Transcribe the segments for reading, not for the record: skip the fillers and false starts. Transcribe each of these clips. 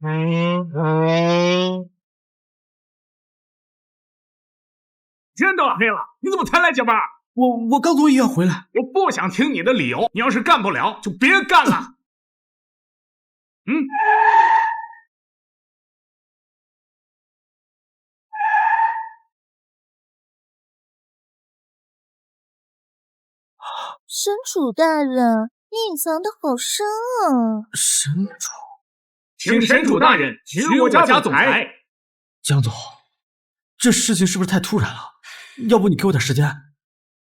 天都黑了，你怎么才来加班？我刚从医院回来。我不想听你的理由，你要是干不了，就别干了。神主大人，你隐藏的好深啊！神主，请神主大人娶我家总裁。江总，这事情是不是太突然了？要不你给我点时间，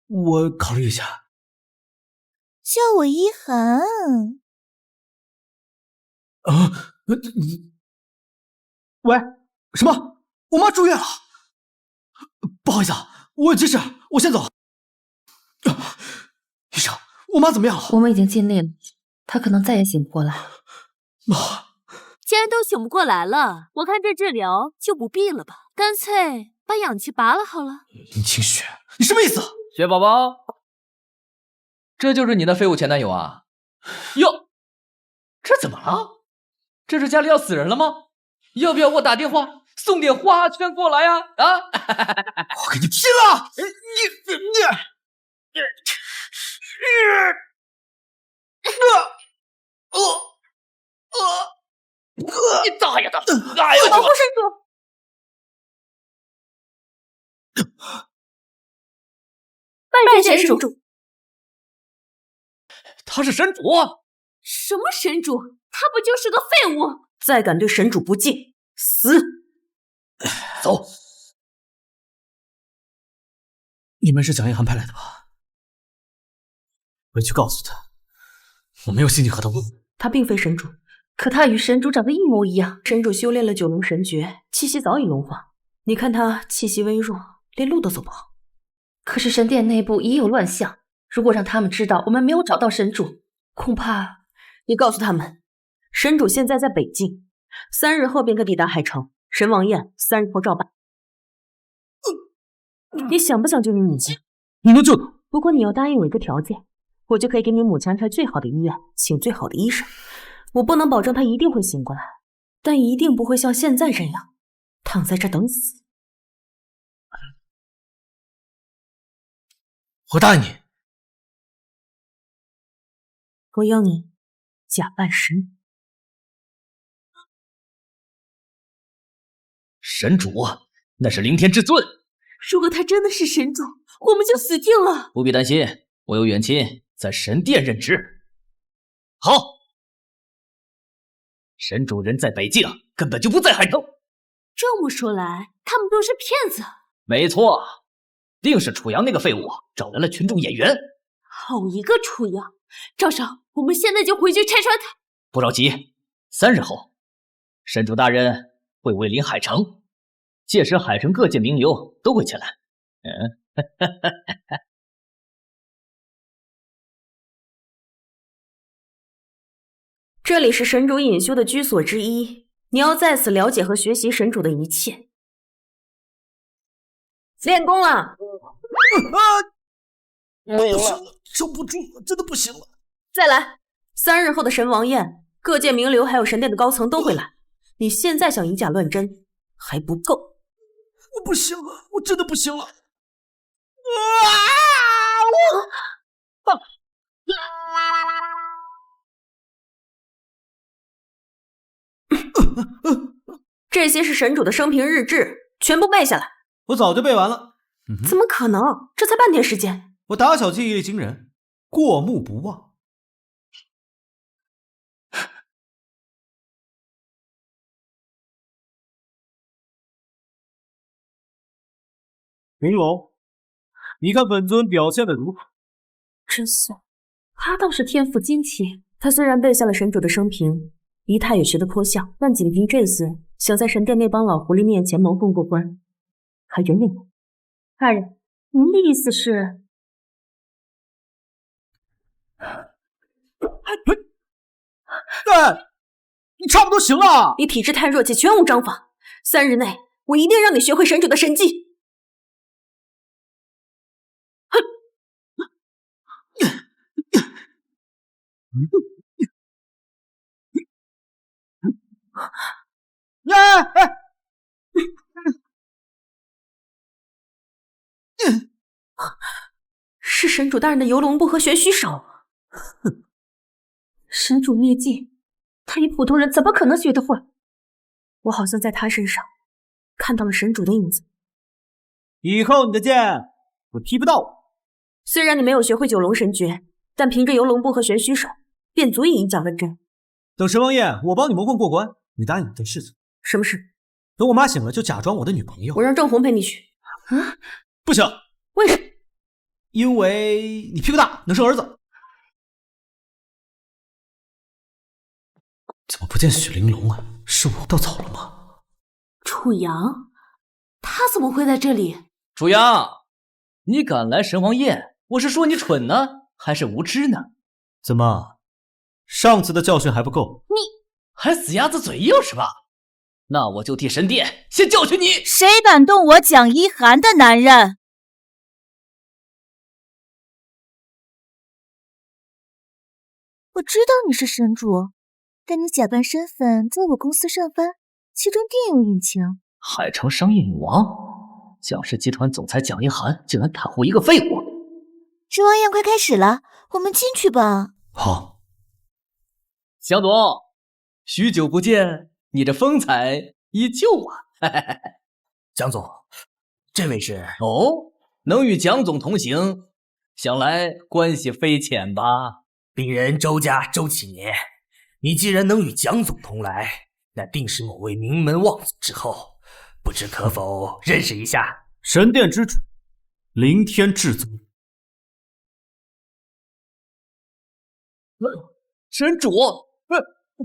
我考虑一下。叫我一涵。喂，什么？我妈住院了。不好意思啊，我有急事，我先走。医生，我妈怎么样了？我们已经尽力了，她可能再也醒不过来。妈，既然都醒不过来了，我看这治疗就不必了吧，干脆把氧气拔了好了。林清雪，你什么意思？雪宝宝，这就是你的废物前男友啊？哟，这怎么了？这是家里要死人了吗？要不要我打电话送点花圈过来呀？啊！我跟你拼了！你大爷的！哎呦，保护神主！拜见神主。他是神主？什么神主？他不就是个废物？再敢对神主不敬，死！走。你们是蒋一涵派来的吧？回去告诉他，我没有心情和他玩。他并非神主，可他与神主长得一模一样。神主修炼了九龙神诀，气息早已融化。你看他气息微弱，连路都走不好。可是神殿内部也有乱象，如果让他们知道我们没有找到神主，恐怕……你告诉他们，神主现在在北境，3日后便可抵达海城。神王宴3日后照办。你想不想救你母亲？你能救他？不过你要答应我一个条件，我就可以给你母亲安排最好的医院，请最好的医生。我不能保证她一定会醒过来，但一定不会像现在这样躺在这等死。我答应你。我要你假扮神。神主，那是凌天至尊。如果他真的是神主，我们就死定了。不必担心，我有远亲在神殿任职。好，神主人在北境，根本就不在海城。这么说来，他们都是骗子。没错，定是楚阳那个废物找来了群众演员。好一个楚阳！赵少，我们现在就回去拆穿他。不着急，3日后，神主大人会威临海城，届时海城各界名流都会前来。这里是神主隐修的居所之一，你要在此了解和学习神主的一切。练功了！不行了，撑不住了，真的不行了。再来！3日后的神王宴，各界名流还有神殿的高层都会来。你现在想以假乱真还不够。我不行了，我真的不行了。这些是神主的生平日志，全部背下来。我早就背完了。怎么可能？这才半天时间。我打小记忆力惊人，过目不忘。云龙，你看本尊表现的如何？真算，他倒是天赋惊奇。他虽然背下了神主的生平，仪态也学得颇像，但仅凭这次，想在神殿那帮老狐狸面前蒙混过关，还远远不。大人，您的意思是？你差不多行了。你体质太弱且全无章法，3日内我一定让你学会神主的神技。是神主大人的游龙步和玄虚手。哼，神主秘技，他一普通人怎么可能学得会？我好像在他身上看到了神主的影子。以后你的剑我踢不到我。虽然你没有学会九龙神诀，但凭着游龙步和玄虚手，便足以一脚问阵。等神王爷，我帮你蒙混过关，你答应一件事情。什么事？等我妈醒了，就假装我的女朋友。我让郑红陪你去。啊，不行。为什么？因为你屁股大，能生儿子。怎么不见许玲珑啊？是我掉草了吗？楚阳，他怎么会在这里？楚阳，你敢来神王宴，我是说你蠢呢，还是无知呢？怎么，上次的教训还不够？你还死鸭子嘴硬是吧？那我就替神殿先教训你。谁敢动我蒋一涵的男人？我知道你是神主，但你假扮身份在我公司上班，其中定有隐情。海城商业女王，蒋氏集团总裁蒋一涵竟然袒护一个废物。神王宴快开始了，我们进去吧。好。蒋总，许久不见，你这风采依旧啊！蒋总，这位是？哦，能与蒋总同行，想来关系非浅吧？鄙人周家周启年，你既然能与蒋总同来，那定是某位名门望族之后，不知可否认识一下？神殿之主，凌天至尊。神主，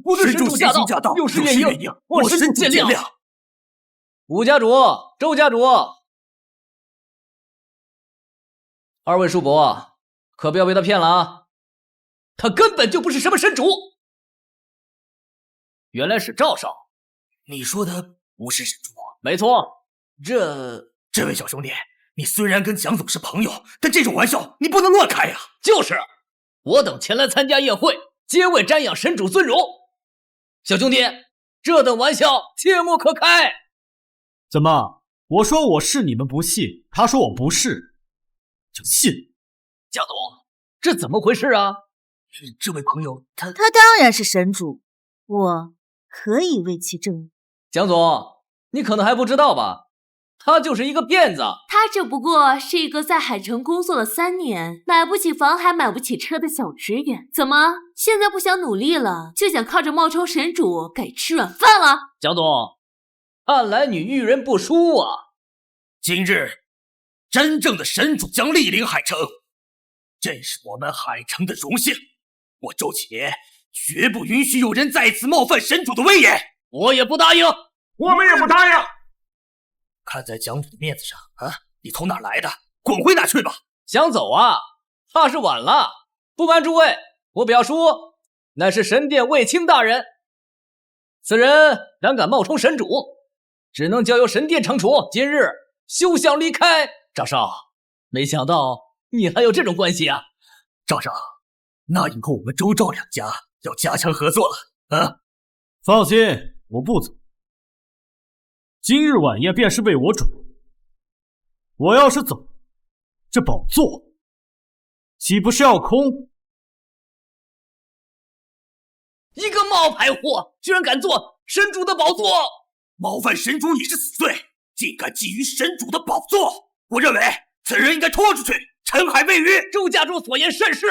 不是神主驾到，又是夜莺，我神主见谅。吴家主，周家主，二位叔伯，可不要被他骗了啊！他根本就不是什么神主，原来是赵少。你说的不是神主？没错，这位小兄弟，你虽然跟蒋总是朋友，但这种玩笑你不能乱开呀！就是，我等前来参加宴会，皆为瞻仰神主尊荣。小兄弟，这等玩笑切莫可开。怎么？我说我是，你们不信；他说我不是，就信。蒋总，这怎么回事啊？这位朋友他当然是神主，我可以为其证明。蒋总，你可能还不知道吧？他就是一个骗子。他只不过是一个在海城工作了3年，买不起房还买不起车的小职员。怎么，现在不想努力了，就想靠着冒充神主改吃软饭了？蒋总，看来你遇人不淑啊。今日，真正的神主将莅临海城，这是我们海城的荣幸。我周启年绝不允许有人在此冒犯神主的威严，我也不答应，我们也不答应。看在蒋主的面子上啊，你从哪来的？滚回哪去吧！想走啊？怕是晚了。不瞒诸位，我表叔乃是神殿卫青大人，此人胆敢冒充神主，只能交由神殿惩处。今日休想离开。赵少，没想到你还有这种关系啊！赵少，那以后我们周赵两家要加强合作了啊！放心，我不走。今日晚宴便是为我准。我要是走，这宝座岂不是要空？一个冒牌货，居然敢坐神主的宝座！冒犯神主已是死罪，竟敢觊觎神主的宝座！我认为此人应该拖出去，沉海喂鱼。周家主所言甚是，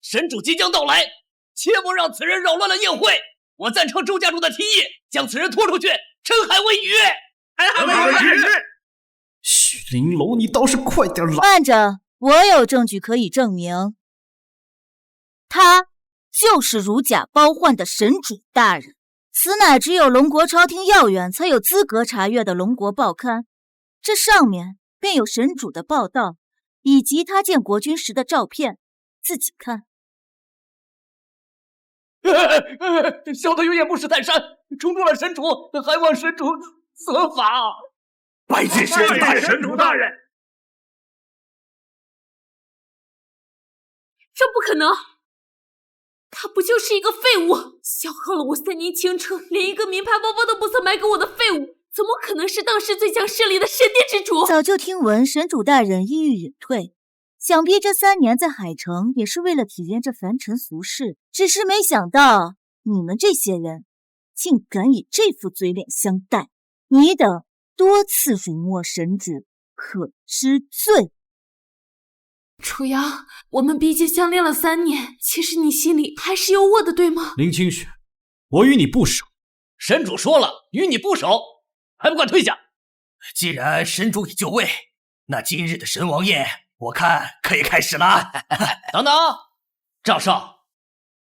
神主即将到来，切莫让此人扰乱了宴会。我赞成周家主的提议，将此人拖出去，沉海喂鱼。沉海喂鱼！许玲珑，你倒是快点来！慢着，我有证据可以证明，他就是如假包换的神主大人。此乃只有龙国朝廷要员才有资格查阅的龙国报刊，这上面便有神主的报道，以及他见国君时的照片，自己看。小的有眼不识泰山，冲撞了神主，还望神主责罚。拜见神主大人！神主大人，这不可能！他不就是一个废物，消耗了我3年青春，连一个名牌包包都不曾买给我的废物，怎么可能是当时最强势力的神殿之主？早就听闻神主大人抑郁隐退，想必这3年在海城也是为了体验这凡尘俗世，只是没想到你们这些人竟敢以这副嘴脸相待，你等多次辱没神主，可知罪。楚阳，我们毕竟相恋了3年，其实你心里还是有我的，对吗？林清雪，我与你不熟。神主说了，与你不熟，还不快退下！既然神主已就位，那今日的神王宴，我看可以开始了。等等，赵少，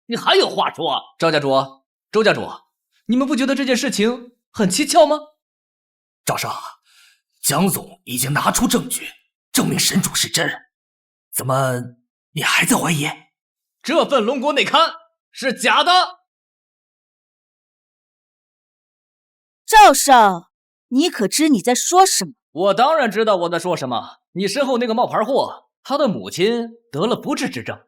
你还有话说啊？赵家主、周家主，你们不觉得这件事情很蹊跷吗？赵少，蒋总已经拿出证据，证明神主是真，怎么你还在怀疑？这份龙国内刊是假的。赵少，你可知你在说什么？我当然知道我在说什么。你身后那个冒牌货，他的母亲得了不治之症，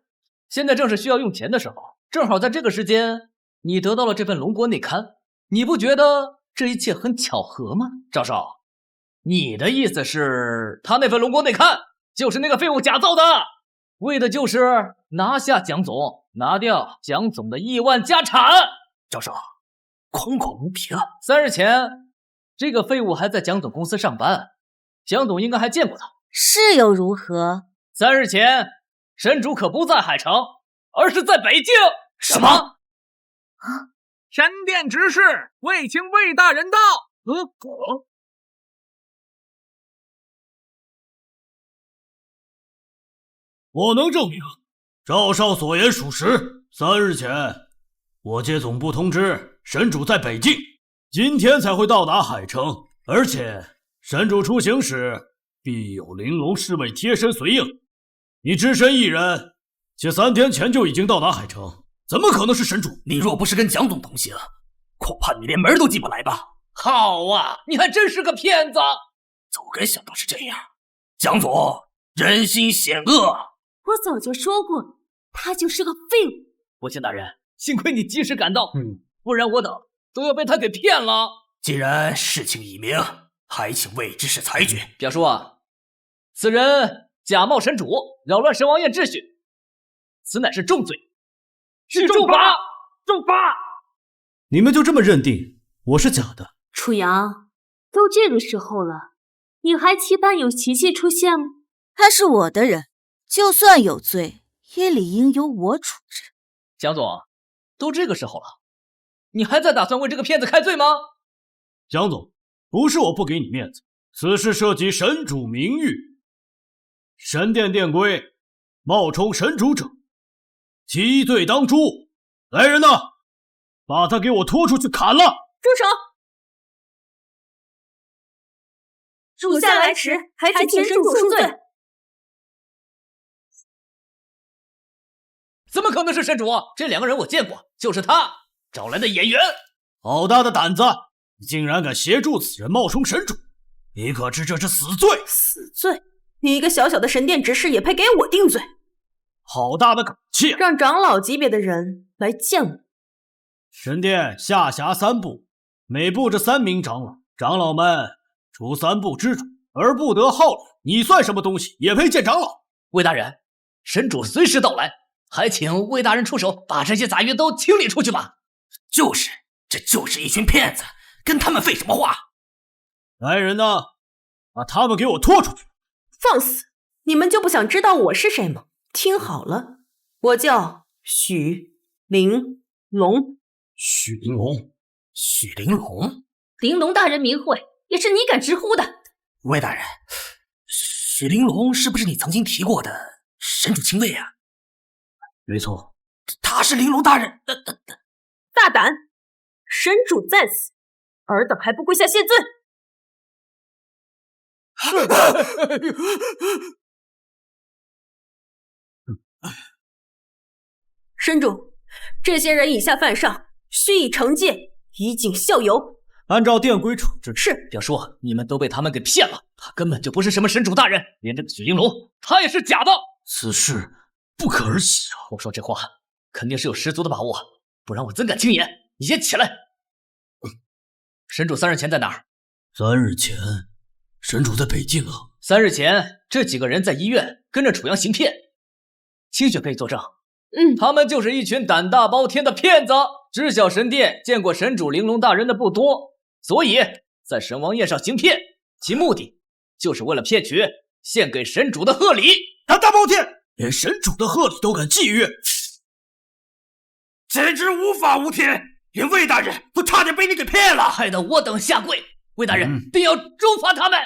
现在正是需要用钱的时候，正好在这个时间，你得到了这份龙国内刊，你不觉得这一切很巧合吗？赵少，你的意思是，他那份龙国内刊就是那个废物假造的，为的就是拿下蒋总，拿掉蒋总的亿万家产。赵少，空口无凭。3日前，这个废物还在蒋总公司上班，蒋总应该还见过他。是又如何？3日前，神主可不在海城，而是在北京。什么？神殿执事，卫青魏大人到。我能证明赵少所言属实。3日前，我接总部通知，神主在北京，今天才会到达海城，而且神主出行时必有玲珑侍卫贴身随应。你只身一人，且3天前就已经到达海城，怎么可能是神主？你若不是跟蒋总同行，恐怕你连门都进不来吧？好啊，你还真是个骗子！早该想到是这样。蒋总人心险恶，我早就说过，他就是个废物。国庆大人，幸亏你及时赶到，不然我等都要被他给骗了。既然事情已明，还请魏执事裁决。表叔啊，此人假冒神主，扰乱神王宴秩序，此乃是重罪，需重罚！重罚！你们就这么认定我是假的？楚阳，都这个时候了，你还期盼有奇迹出现吗？他是我的人，就算有罪，也理应由我处置。蒋总，都这个时候了，你还在打算为这个骗子开罪吗？蒋总，不是我不给你面子，此事涉及神主名誉，神殿殿规，冒充神主者，其罪当诛。来人呐，把他给我拖出去砍了！住手！属下来迟，还请神主恕罪。怎么可能是神主？这2个人我见过，就是他找来的演员。好大的胆子，你竟然敢协助此人冒充神主，你可知这是死罪？死罪？你一个小小的神殿执事也配给我定罪？好大的口气！让长老级别的人来见我。神殿下辖3部，每部这3名长老，长老们除3部之主，而不得号令。你算什么东西，也配见长老？魏大人，神主随时到来，还请魏大人出手，把这些杂鱼都清理出去吧。就是，这就是一群骗子，跟他们废什么话？来人呐，把他们给我拖出去！放肆！你们就不想知道我是谁吗？听好了，我叫许玲珑。许玲珑？许玲珑？玲珑大人名讳，也是你敢直呼的？魏大人，许玲珑是不是你曾经提过的神主亲卫啊？没错，他是玲珑大人。大胆！神主在此，尔等还不跪下谢罪？神主，这些人以下犯上，须以惩戒，以儆效尤。按照殿规处置。是。表叔，你们都被他们给骗了，他根本就不是什么神主大人，连这个许玲珑，他也是假的。此事不可儿戏啊！我说这话，肯定是有十足的把握，不然我怎敢轻言？你先起来。神主3日前在哪儿？3日前，神主在北境啊。3日前，这几个人在医院跟着楚阳行骗，清雪可以作证。他们就是一群胆大包天的骗子。知晓神殿见过神主玲珑大人的不多，所以在神王宴上行骗，其目的就是为了骗取献给神主的贺礼。胆大包天，连神主的贺礼都敢觊觎，简直无法无天！连魏大人都差点被你给骗了，害得我等下跪。魏大人定要诛罚他们。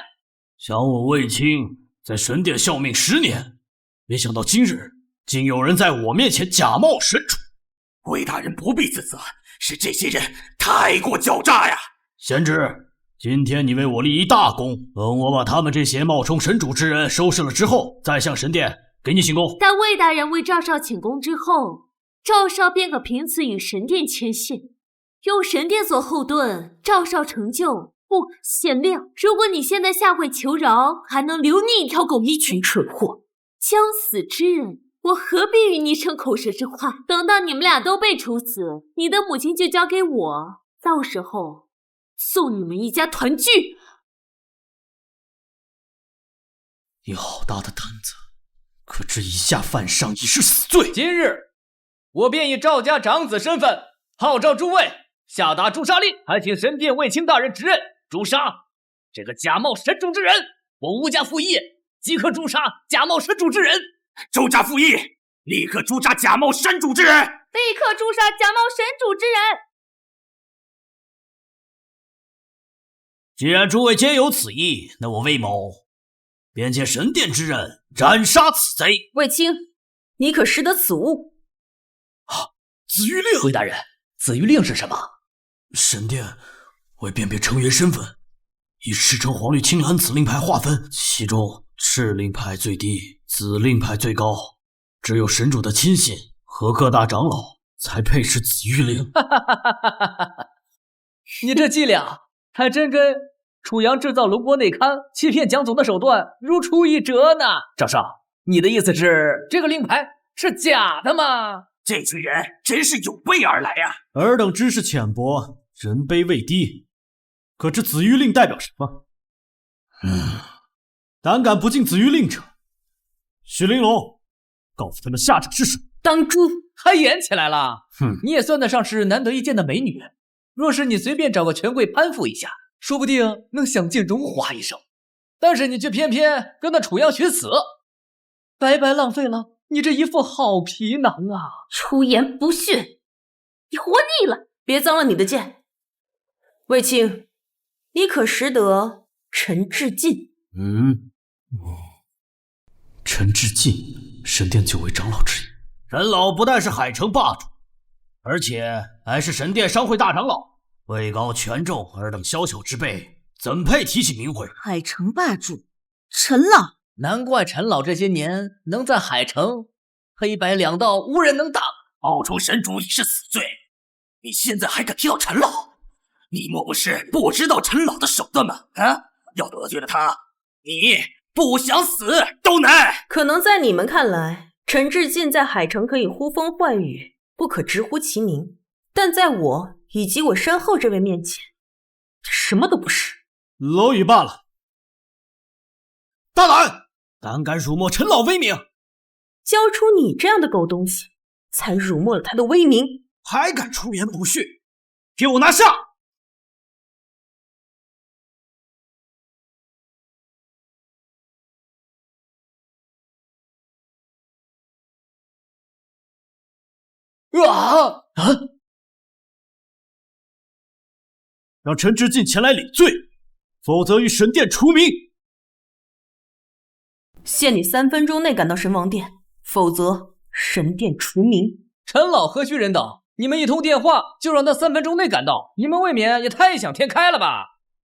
想我卫青在神殿效命10年，没想到今日竟有人在我面前假冒神主。魏大人不必自责，是这些人太过狡诈呀！贤侄，今天你为我立一大功，等我把他们这些冒充神主之人收拾了之后，再向神殿给你请功。待魏大人为赵少请功之后，赵少便可凭此与神殿牵线，用神殿做后盾，赵少成就不显亮。如果你现在下跪求饶，还能留你一条狗一群蠢货。将死之人，我何必与你逞口舌之快？等到你们俩都被处死，你的母亲就交给我，到时候送你们一家团聚。你好大的胆子，可知以下犯上已是死罪。今日我便以赵家长子身份号召诸位下达诛杀令，还请神殿卫青大人指认诛杀这个假冒神主之人。我吴家附议即刻诛杀假冒神主之人。周家附议，立刻诛杀假冒神主之人！立刻诛杀假冒神主之人！既然诸位皆有此意，那我魏某便借神殿之刃斩杀此贼。卫青，你可识得此物？紫玉令。魏大人，紫玉令是什么？神殿为辨别成员身份，以赤橙黄绿青蓝紫令牌划分，其中赤令牌最低，紫令牌最高，只有神主的亲信和各大长老才配持紫玉令。你这伎俩还真跟楚阳制造龙国内刊、欺骗蒋总的手段如出一辙呢。赵少，你的意思是这个令牌是假的吗？这群人真是有备而来呀！尔等知识浅薄，人卑位低，可知紫玉令代表什么？胆敢不敬紫玉令者，许玲珑，告诉他们下场是什么？当诛！还演起来了？你也算得上是难得一见的美女，若是你随便找个权贵攀附一下，说不定能享尽荣华一生。但是你却偏偏跟那楚阳寻死，白白浪费了你这一副好皮囊啊！出言不逊，你活腻了！别脏了你的剑。卫青，你可识得陈志进？陈志进，神殿9位长老之一。陈老不但是海城霸主，而且还是神殿商会大长老，位高权重，尔等小小之辈，怎配提起名讳？海城霸主陈老，难怪陈老这些年能在海城黑白两道无人能挡。冒充神主已是死罪，你现在还敢提到陈老？你莫不是不知道陈老的手段吗？要得罪了他，你不想死都难。可能在你们看来，陈志进在海城可以呼风唤雨，不可直呼其名，但在我以及我身后这位面前，他什么都不是。蝼蚁罢了。大胆，胆敢辱没陈老威名，交出你这样的狗东西，才辱没了他的威名，还敢出言不逊，给我拿下！让陈志进前来领罪，否则于神殿除名。限你3分钟内赶到神王殿，否则神殿除名。陈老何须人等？你们一通电话就让他3分钟内赶到，你们未免也太想天开了吧？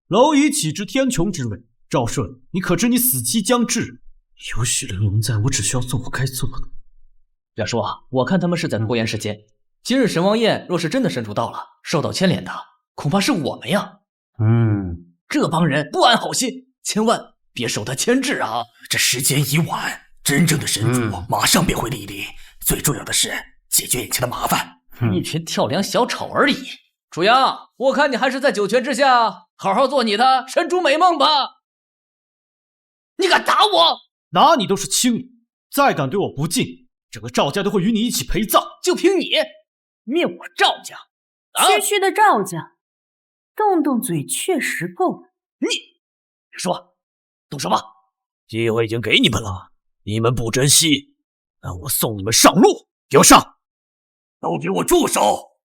蝼蚁岂知天穹之美？赵顺，你可知你死期将至？有许玲珑在，我只需要做我该做的。冉叔，我看他们是在拖延时间。今日神王宴若是真的神主到了，受到牵连的恐怕是我们呀。这帮人不安好心，千万别受他牵制啊！这时间已晚，真正的神主马上便会莅临。最重要的是，解决眼前的麻烦。一群跳梁小丑而已。楚阳，我看你还是在九泉之下好好做你的神主美梦吧。你敢打我？打你都是轻敌，再敢对我不敬，整个赵家都会与你一起陪葬。就凭你灭我赵家？区区的赵家，动动嘴确实够了。你说动什么？机会已经给你们了，你们不珍惜，那我送你们上路。给我上！都给我住手！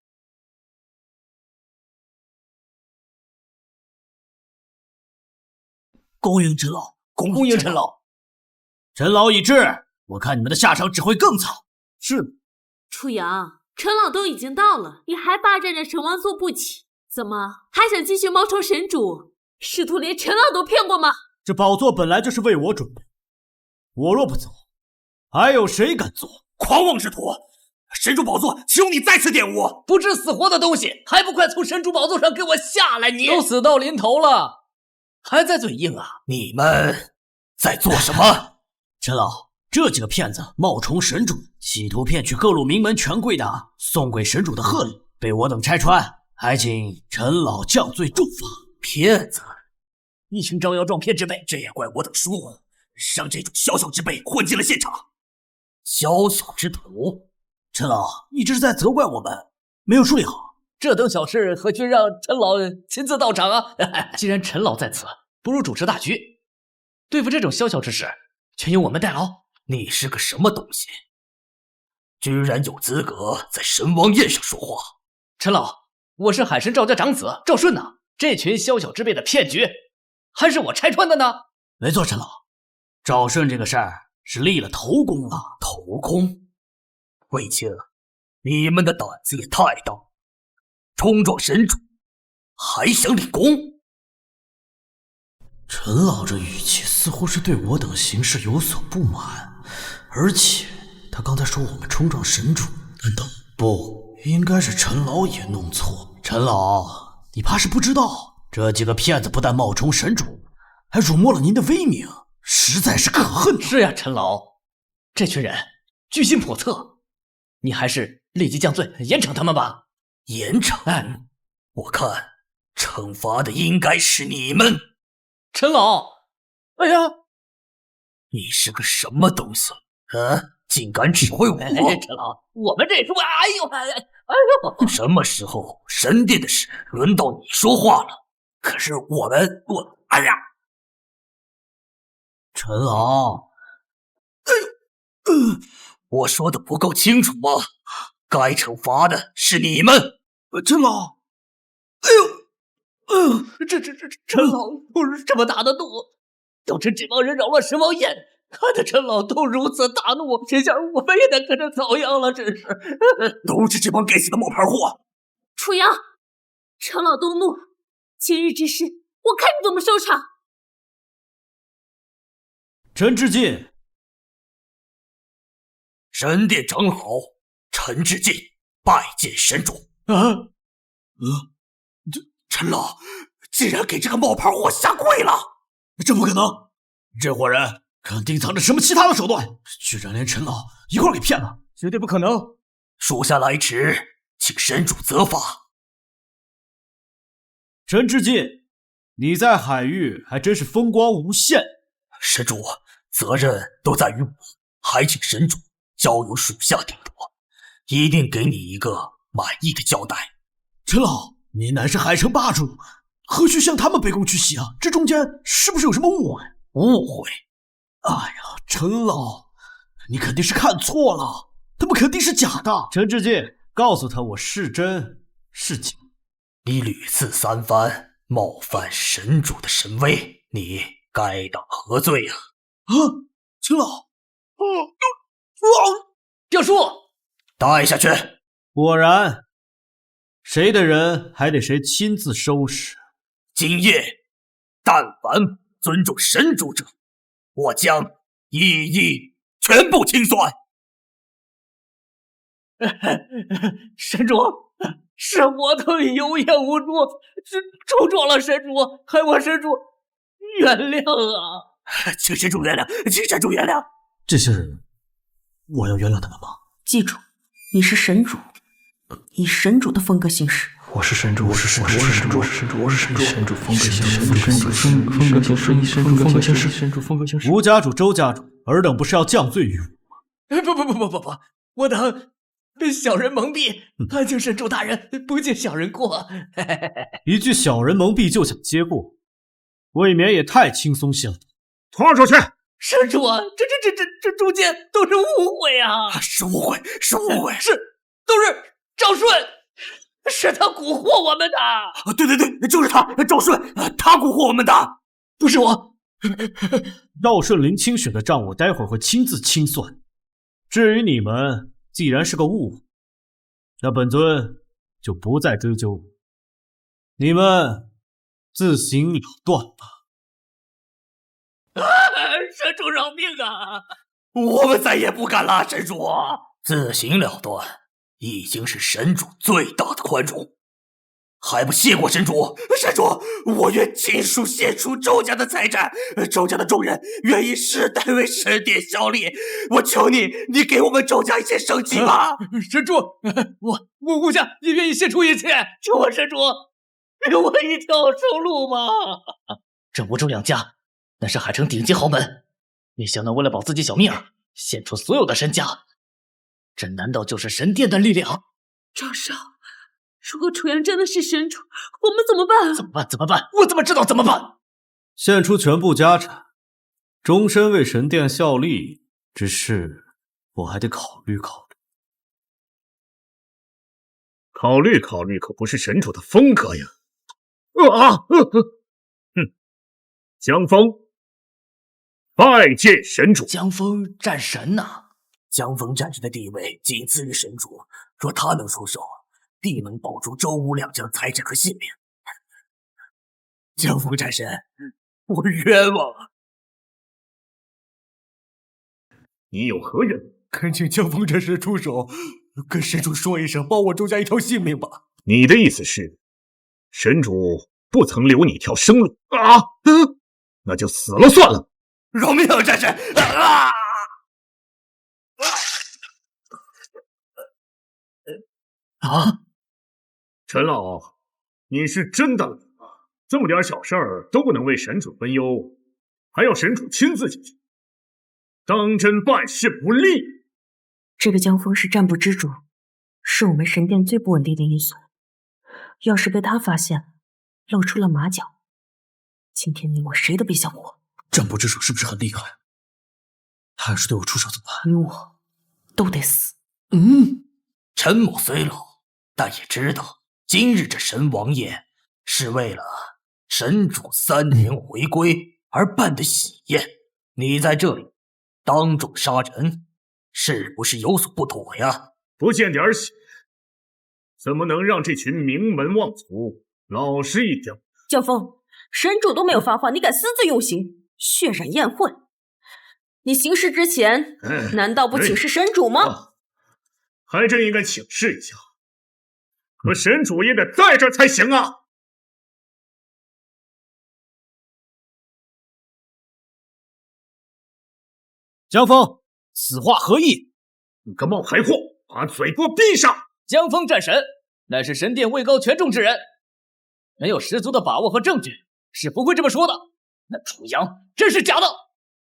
恭迎陈老，恭迎陈老。陈老已至，我看你们的下场只会更惨。是。楚阳，陈老都已经到了，你还霸占着陈王座不起，怎么还想继续冒充神主？试图连陈老都骗过吗？这宝座本来就是为我准备，我若不走，还有谁敢做？狂妄之徒！神主宝座，求你再次玷污！不知死活的东西，还不快从神主宝座上给我下来！你都死到临头了，还在嘴硬啊？你们在做什么？陈老，这几个骗子冒充神主，企图骗取各路名门权贵的送给神主的贺礼，被我等拆穿，还请陈老降罪重罚。骗子！一群招摇撞骗之辈，这也怪我等疏忽，让这种小小之辈混进了现场。小小之徒，陈老，你这是在责怪我们没有处理好。这等小事何须让陈老亲自到场啊？既然陈老在此，不如主持大局，对付这种小小之事，全由我们代劳。你是个什么东西？居然有资格在神王宴上说话？陈老，我是海神赵家长子赵顺呐，这群小小之辈的骗局，还是我拆穿的呢？没错，陈老，赵顺这个事儿是立了头功了。头功？卫青，你们的胆子也太大，冲撞神主，还想立功？陈老这语气似乎是对我等行事有所不满，而且他刚才说我们冲撞神主，难道不应该是陈老也弄错？陈老，你怕是不知道，这几个骗子不但冒充神主，还辱没了您的威名，实在是可恨。是呀，陈老，这群人居心叵测，你还是立即降罪，严惩他们吧。严惩？我看惩罚的应该是你们。陈老，哎呀，你是个什么东西？竟敢指挥我！陈老，我们这是哎呦！什么时候神殿的事轮到你说话了？可是哎呀，陈老，我说的不够清楚吗？该惩罚的是你们。陈老，陈老这么大的怒，导致这帮人扰乱神王宴，看得陈老都如此大怒，这下我们也得跟着遭殃了，真是。都是这帮该死的冒牌货！楚阳，陈老动怒，今日之事，我看你怎么收场。陈志进，神殿长老陈志进拜见神主。陈老竟然给这个冒牌货下跪了！这不可能，这伙人肯定藏着什么其他的手段，居然连陈老一块给骗了，绝对不可能！属下来迟，请神主责罚。陈志进，你在海域还真是风光无限。神主，责任都在于我，还请神主交由属下定夺，一定给你一个满意的交代。陈老，你乃是海城霸主，何须向他们卑躬屈膝啊？这中间是不是有什么误会？误会？哎呀，陈老，你肯定是看错了，他们肯定是假的。陈志进，告诉他我是真是假。你屡次三番冒犯神主的神威，你该当何罪啊？陈老，表叔，带下去。果然，谁的人还得谁亲自收拾。今夜，但凡尊重神主者，我将一一全部清算。神主，是我等有眼无珠，冲撞了神主，还望神主原谅啊！请神主原谅，请神主原谅。这些人，我要原谅他们吗？记住，你是神主，以神主的风格行事。我是神主，我是神主，我是神主，我是神主，我是神主，神主风格行事，风格行事，神主风格行事，神主风格行事。吴家主、周家主，尔等不是要降罪于我吗？不，我等被小人蒙蔽，恳请神主大人不计小人过。一句小人蒙蔽就想接过，未免也太轻松些了。拖出去！神主啊，这中间都是误会啊！是误会，是误会，都是赵顺，是他蛊惑我们的。对，就是他，赵顺，他蛊惑我们的，不是我。赵顺林清选的账，我待会儿会亲自清算。至于你们，既然是个误会，那本尊就不再追究，你们自行了断吧。神主饶命啊！我们再也不敢了，神主，自行了断已经是神主最大的宽容，还不谢过神主？神主，我愿尽数献出周家的财产，周家的众人愿意世代为神殿效力。我求你给我们周家一些生机吧！神主，吴家也愿意献出一切，求我神主给我一条生路吗？这吴周两家那是海城顶级豪门，没想到为了保自己小命儿，献出所有的身家，这难道就是神殿的力量？赵少，如果楚阳真的是神主，我们怎么办？怎么办？我怎么知道怎么办？献出全部家产，终身为神殿效力，只是我还得考虑考虑。考虑可不是神主的风格呀！江峰，拜见神主。江峰战神呐！江峰战神的地位仅次于神主，若他能出手，必能保住周吴两家的财产和性命。江峰战神，我冤枉啊！你有何冤？恳请江峰战神出手，跟神主说一声，保我周家一条性命吧。你的意思是，神主不曾留你一条生路那就死了算了。饶命啊，战神！陈老，你是真的冷啊！这么点小事儿都不能为神主分忧，还要神主亲自解决，当真办事不力。这个江峰是占卜之主，是我们神殿最不稳定的因素。要是被他发现了，露出了马脚，今天你我谁都别想活。占卜之主是不是很厉害？他要是对我出手怎么办？你我都得死。陈某虽老，但也知道今日这神王宴是为了神主3年回归而办的喜宴，你在这里当众杀人，是不是有所不妥呀？不见点血，怎么能让这群名门望族老实一点？江峰，神主都没有发话，你敢私自用刑，血染宴会？你行事之前，难道不请示神主吗？还真应该请示一下，可神主也得在这才行啊！江峰，此话何意？你个冒牌货，把嘴给我闭上！江峰战神乃是神殿位高权重之人，没有十足的把握和证据，是不会这么说的。那楚阳真是假的。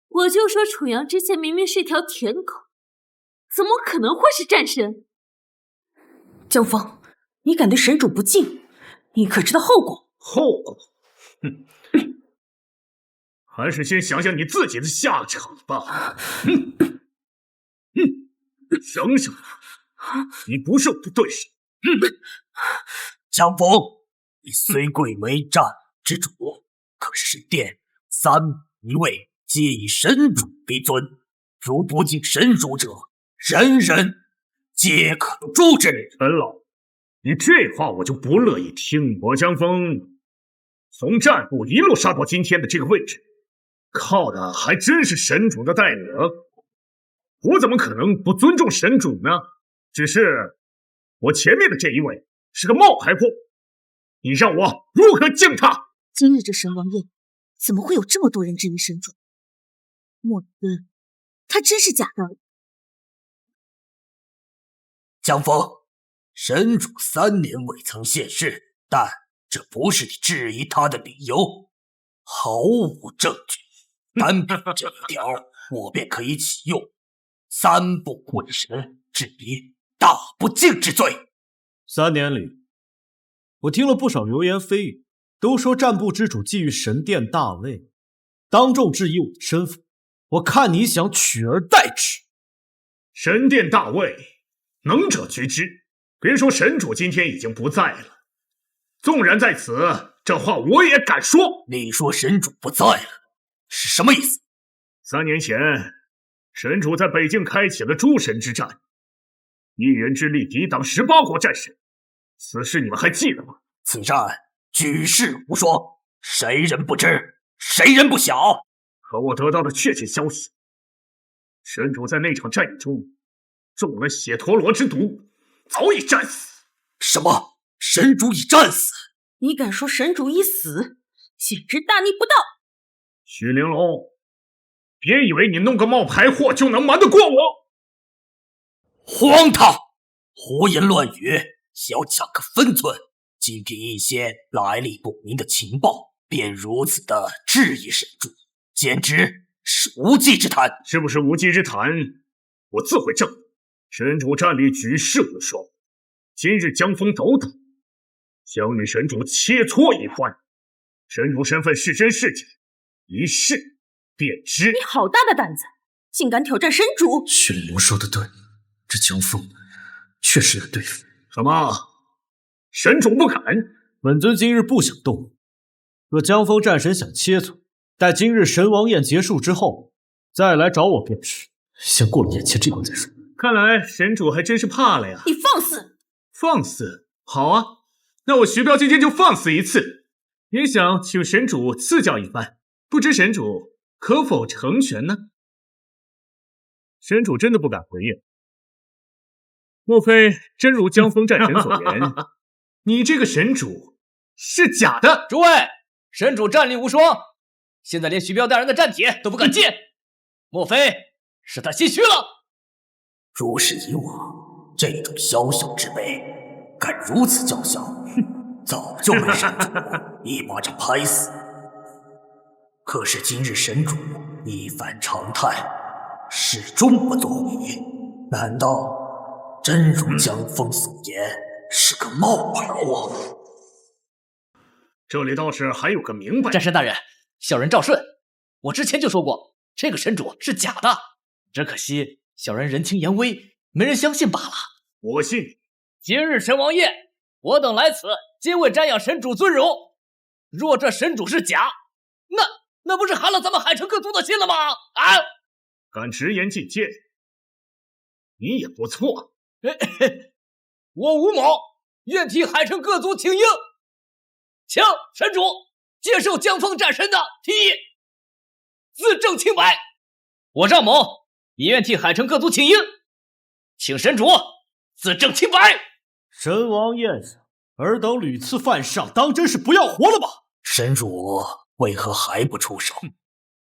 我就说楚阳之前明明是一条舔狗，怎么可能会是战神？江峰，你敢对神主不敬，你可知道后果？后果？还是先想想你自己的下场吧。想想，你不是我的对手。江峰，你虽贵为战之主，可是殿3一位皆以神主为尊，如不敬神主者，人人皆可诛之。陈老，你这话我就不乐意听。我江峰从战部一路杀到今天的这个位置，靠的还真是神主的带领，我怎么可能不尊重神主呢？只是我前面的这一位是个冒牌货，你让我如何敬他？今日这神王宴，怎么会有这么多人质疑神主？莫非他真是假的？江峰，神主3年未曾现世，但这不是你质疑他的理由，毫无证据。单凭这一条，我便可以启用3部鬼神，治你大不敬之罪。3年里，我听了不少流言蜚语，都说战部之主觊觎神殿大位，当众质疑我的身份。我看你想取而代之。神殿大位，能者居之。别说神主今天已经不在了，纵然在此，这话我也敢说。你说神主不在了，是什么意思？3年前，神主在北境开启了诸神之战，一人之力抵挡18国战神，此事你们还记得吗？此战举世无双，谁人不知，谁人不晓。可我得到的确切消息，神主在那场战役中中了血陀罗之毒，早已战死。什么？神主已战死？你敢说神主已死？简直大逆不道！许玲珑，别以为你弄个冒牌货就能瞒得过我！荒唐！胡言乱语，想要抢个分寸，仅凭一些来历不明的情报，便如此的质疑神主，简直是无稽之谈。是不是无稽之谈？我自会证明。神主战力举世无双，今日江峰斗胆，想与神主切磋一番。神主身份是真是假，一试便知。你好大的胆子，竟敢挑战神主！许玲珑说的对，这江峰确实有对付。什么？神主不敢？本尊今日不想动怒，若江峰战神想切磋，待今日神王宴结束之后，再来找我便是。先过了眼前这关再说。看来神主还真是怕了呀！你放肆！放肆？好啊，那我徐彪今天就放肆一次，也想请神主赐教一番，不知神主可否成全呢？神主真的不敢回应。莫非真如江峰战神所言，你这个神主是假的？诸位，神主战力无双，现在连徐彪大人的战帖都不敢见，莫非是他心虚了？如是以往，这种小小之辈敢如此叫嚣，早就被神主一巴掌拍死。可是今日神主一反常态，始终不作为，难道真如江峰所言是个冒牌货？这里倒是还有个明白。战神大人，小人赵顺，我之前就说过，这个神主是假的，只可惜小人人轻言微，没人相信罢了。我信你。今日神王宴，我等来此皆为瞻仰神主尊荣。若这神主是假，那不是寒了咱们海城各族的心了吗？啊！敢直言进谏，你也不错。我吴某愿替海城各族请缨，请神主接受江峰战神的提议，自证清白。我赵某也愿替海城各族请缨，请神主自证清白。神王宴上，尔等屡次犯上，当真是不要活了吧？神主为何还不出手？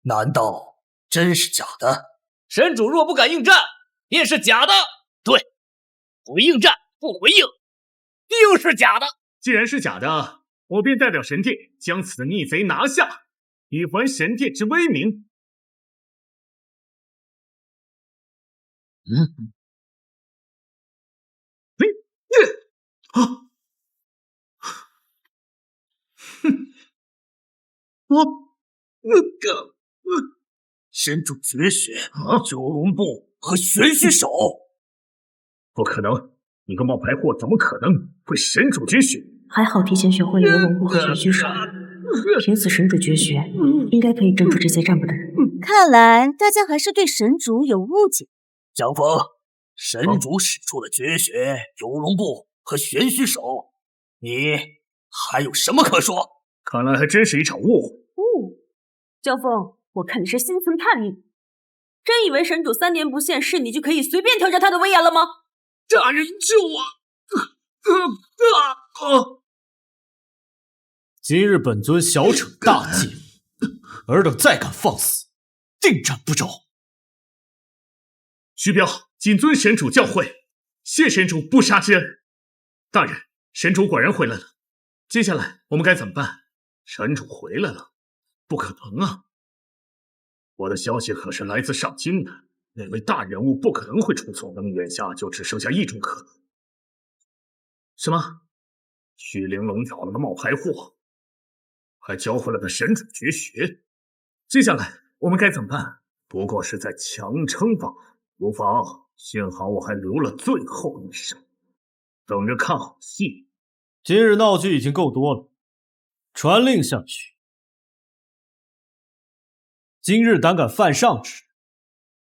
难道真是假的？神主若不敢应战，便是假的。对，不应战，不回应，定是假的。既然是假的，我便代表神殿将此逆贼拿下，以还神殿之威名。神主绝学九龙步和玄虚手？不可能，你个冒牌货怎么可能会神主绝学？还好提前学会了游龙步和玄虚手，凭此神主绝学，应该可以镇住这些占卜的人。看来大家还是对神主有误解。江峰，神主使出了绝学游龙步和玄虚手，你还有什么可说？看来还真是一场误会。江峰，我看你是心存叛逆，真以为神主3年不现世，你就可以随便挑战他的威严了吗？大人救我！今日本尊小惩大戒，尔等再敢放肆，定斩不招。徐彪，谨遵神主教诲。谢神主不杀之恩。大人，神主果然回来了。接下来我们该怎么办？神主回来了？不可能啊！我的消息可是来自上京的，那位大人物不可能会出错。眼下就只剩下一种可能。什么？虚玲珑找了个冒牌货，还教会了个神主绝学。接下来我们该怎么办？不过是在强撑吧。无妨，幸好我还留了最后一手，等着看好戏。今日闹剧已经够多了，传令下去。今日胆敢犯上之，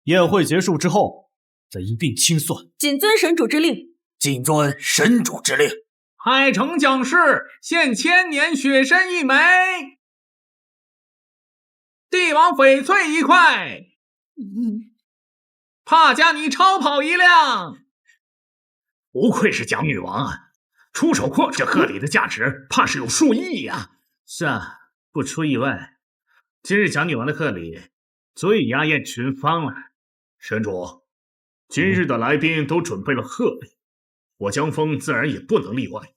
宴会结束之后再一并清算。谨遵神主之令。谨遵神主之令。海城将士现千年雪参一枚，帝王翡翠一块，帕加尼超跑一辆。不愧是蒋女王啊，出手阔，这贺礼的价值怕是有数亿呀。是啊，不出意外，今日蒋女王的贺礼足以压艳群芳了。神主，今日的来宾都准备了贺礼，我江峰自然也不能例外。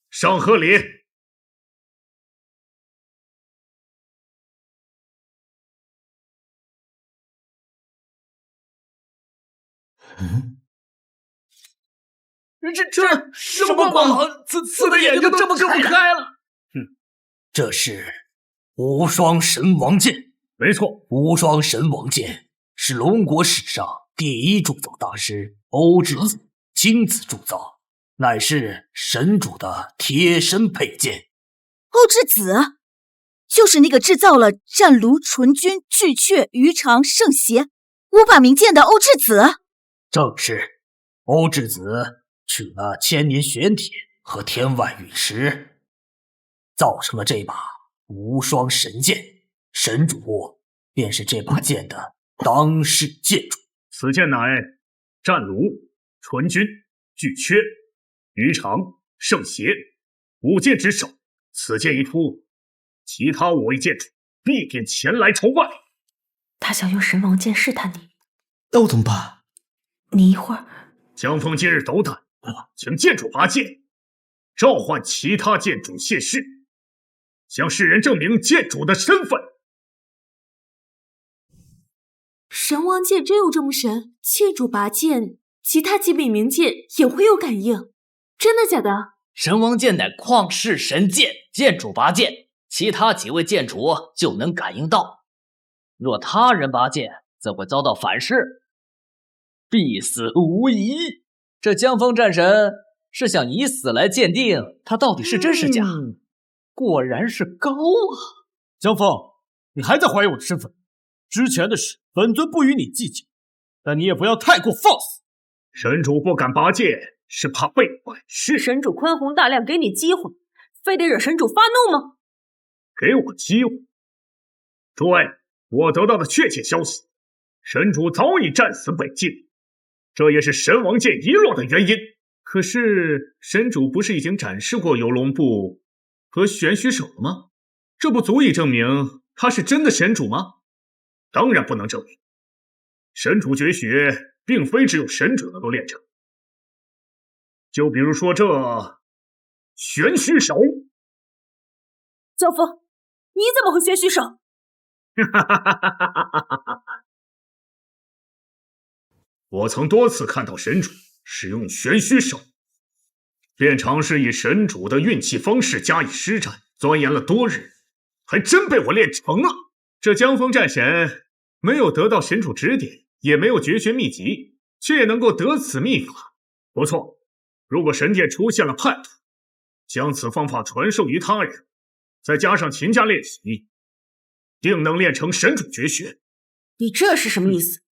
上贺礼！这什么光？刺的眼睛都睁不开了。这是无双神王剑。没错，无双神王剑是龙国史上第一铸造大师欧质子亲自铸造，乃是神主的贴身佩剑。欧质子，就是那个制造了战卢、纯君、巨阙、鱼肠、圣邪5把名剑的欧质子。正是，欧质子取了千年玄铁和天外陨石，造成了这把无双神剑。神主便是这把剑的当世剑主。此剑乃战卢、纯君、巨阙、鱼肠、圣邪5剑之首。此剑一出，其他5位剑主必定前来朝拜。他想用神王剑试探你，那我怎么办？你一会儿。江峰今日斗胆，请剑主拔剑，召唤其他剑主现世，向世人证明剑主的身份。神王剑真有这么神？剑主拔剑，其他几柄名剑也会有感应？真的假的？神王剑乃旷世神剑，剑主拔剑，其他几位剑主就能感应到。若他人拔剑，则会遭到反噬，必死无疑。这江峰战神是想以死来鉴定他到底是真是假。果然是高啊！江峰，你还在怀疑我的身份？之前的事，本尊不与你计较，但你也不要太过放肆。神主不敢拔剑，是怕被反噬。神主宽宏大量，给你机会，非得惹神主发怒吗？给我机会？诸位，我得到的确切消息，神主早已战死北境，这也是神王剑遗落的原因。可是神主不是已经展示过游龙步和玄虚手了吗？这不足以证明他是真的神主吗？当然不能证明。神主绝学并非只有神主能够练成，就比如说这玄虚手。江峰，你怎么会玄虚手？我曾多次看到神主使用玄虚手，便尝试以神主的运气方式加以施展，钻研了多日，还真被我练成了。这江峰战神没有得到神主指点，也没有绝学秘籍，却也能够得此秘法，不错。如果神殿出现了叛徒，将此方法传授于他人，再加上勤加练习，定能练成神主绝学。你这是什么意思？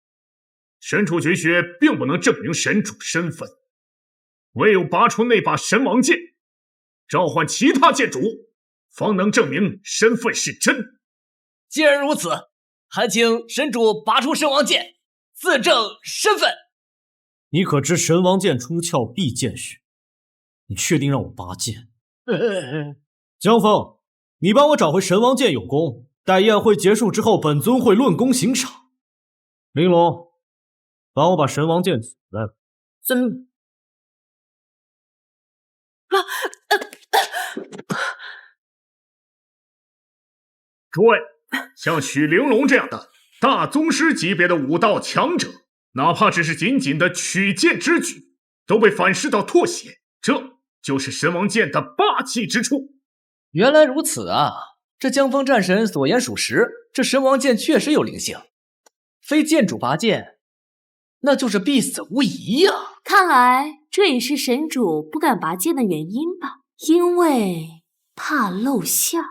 神主绝学并不能证明神主身份，唯有拔出那把神王剑，召唤其他剑主，方能证明身份是真。既然如此，还请神主拔出神王剑，自证身份。你可知神王剑出鞘必见血？你确定让我拔剑？江峰，你帮我找回神王剑有功，待宴会结束之后，本尊会论功行赏。玲珑，帮我把神王剑取来吧。遵命。诸位，像许玲珑这样的大宗师级别的武道强者，哪怕只是仅仅的取剑之举，都被反噬到吐血，这就是神王剑的霸气之处。原来如此啊！这江风战神所言属实，这神王剑确实有灵性，非剑主拔剑，那就是必死无疑呀！看来这也是神主不敢拔剑的原因吧？因为怕露馅。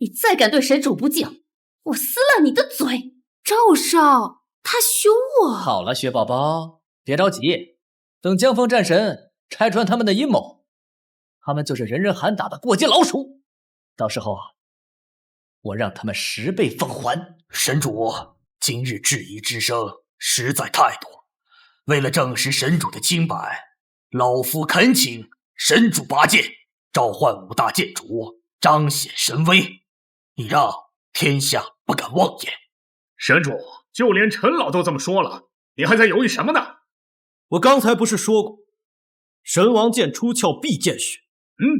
你再敢对神主不敬，我撕烂你的嘴！赵少，他凶我。好了，雪宝宝，别着急，等江风战神拆穿他们的阴谋，他们就是人人喊打的过街老鼠，到时候我让他们10倍奉还。神主，今日质疑之声实在太多，为了证实神主的清白，老夫恳请神主拔剑，召唤5大剑主，彰显神威，以让天下不敢妄言。神主，就连陈老都这么说了，你还在犹豫什么呢？我刚才不是说过，神王剑出鞘必见血。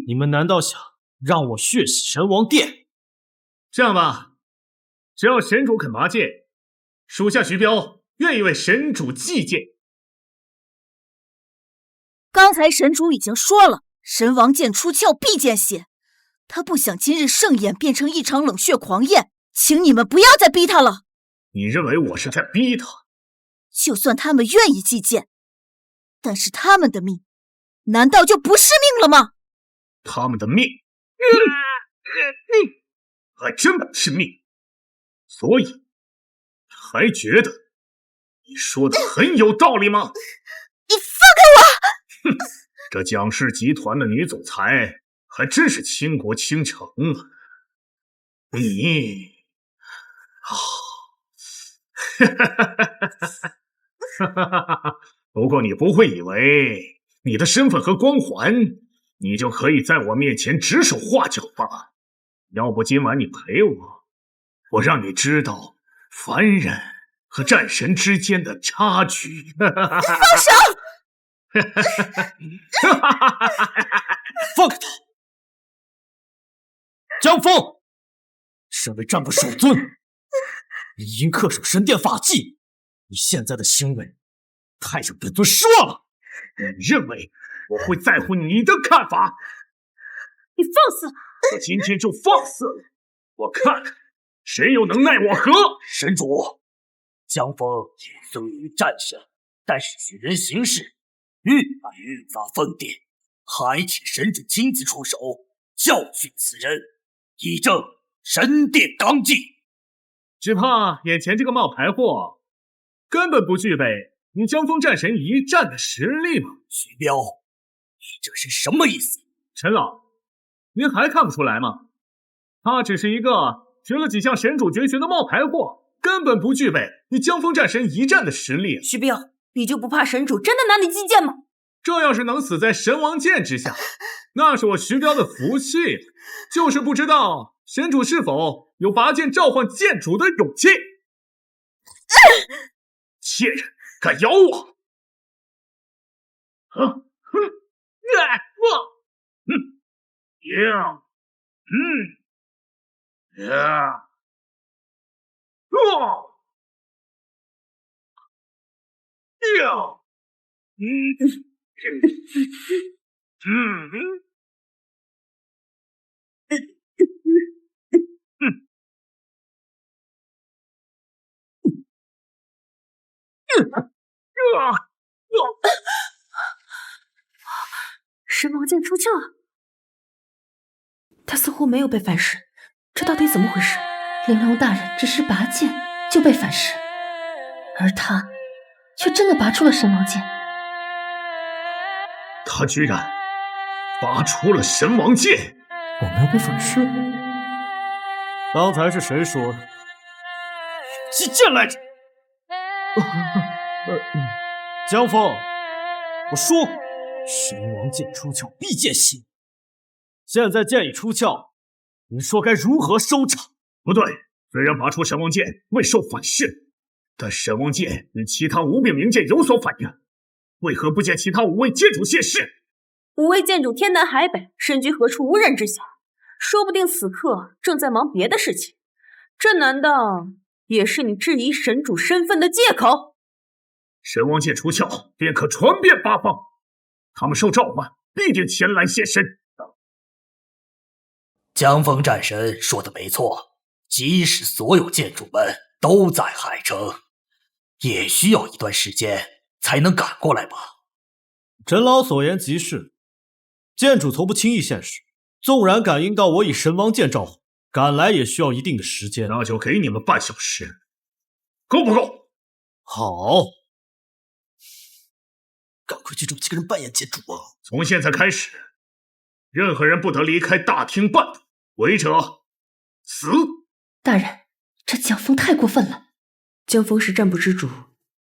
你们难道想让我血洗神王殿？这样吧，只要神主肯拔剑，属下徐彪愿意为神主祭剑。刚才神主已经说了，神王剑出鞘必见血，他不想今日盛宴变成一场冷血狂宴，请你们不要再逼他了。你认为我是在逼他？就算他们愿意祭剑，但是他们的命难道就不是命了吗？他们的命还真不是命，所以还觉得你说的很有道理吗？你放开我！这蒋氏集团的女总裁还真是倾国倾城啊！你不过你不会以为你的身份和光环，你就可以在我面前指手画脚吧？要不今晚你陪我，我让你知道凡人和战神之间的差距。放手！放开他！江峰，身为战部首尊，你应恪守神殿法纪。你现在的行为太让本尊失望了。你认为我会在乎你的看法？你放肆了！我今天就放肆了，我看看谁又能奈我何！神主，江峰也虽于战神，但是举人行事愈来愈发疯癫，还请神主亲自出手教训此人，以正神殿纲纪。只怕眼前这个冒牌货根本不具备与江峰战神一战的实力嘛。徐彪，你这是什么意思？陈老，您还看不出来吗？他只是一个学了几项神主绝学的冒牌货，根本不具备与江峰战神一战的实力。徐彪，你就不怕神主真的拿你击剑吗？这要是能死在神王剑之下，那是我徐彪的福气了。就是不知道神主是否有拔剑召唤剑主的勇气。贱人，敢咬我！神王剑出鞘了，他似乎没有被反噬，这到底怎么回事？玲珑大人只是拔剑就被反噬，而他却真的拔出了神王剑。他居然拔出了神王剑！我没有被反噬？刚才是谁说的？击剑来着！江峰，我说过，神王剑出鞘必见血。现在剑已出鞘，你说该如何收场？不对，虽然拔出神王剑未受反噬，但神王剑与其他5柄名剑有所反应，为何不见其他5位剑主现世？5位剑主天南海北，身居何处无人知晓，说不定此刻正在忙别的事情。这难道也是你质疑神主身份的借口？神王剑出鞘，便可传遍八方，他们受召唤，必定前来现身。江峰战神说的没错，即使所有剑主们都在海城，也需要一段时间才能赶过来吧。陈老所言极是，剑主从不轻易现世，纵然感应到我以神王剑召唤，赶来也需要一定的时间。那就给你们半小时，够不够？好，赶快去找几个人扮演剑主啊！从现在开始，任何人不得离开大厅半步，违者死。大人，这江峰太过分了。江峰是战部之主，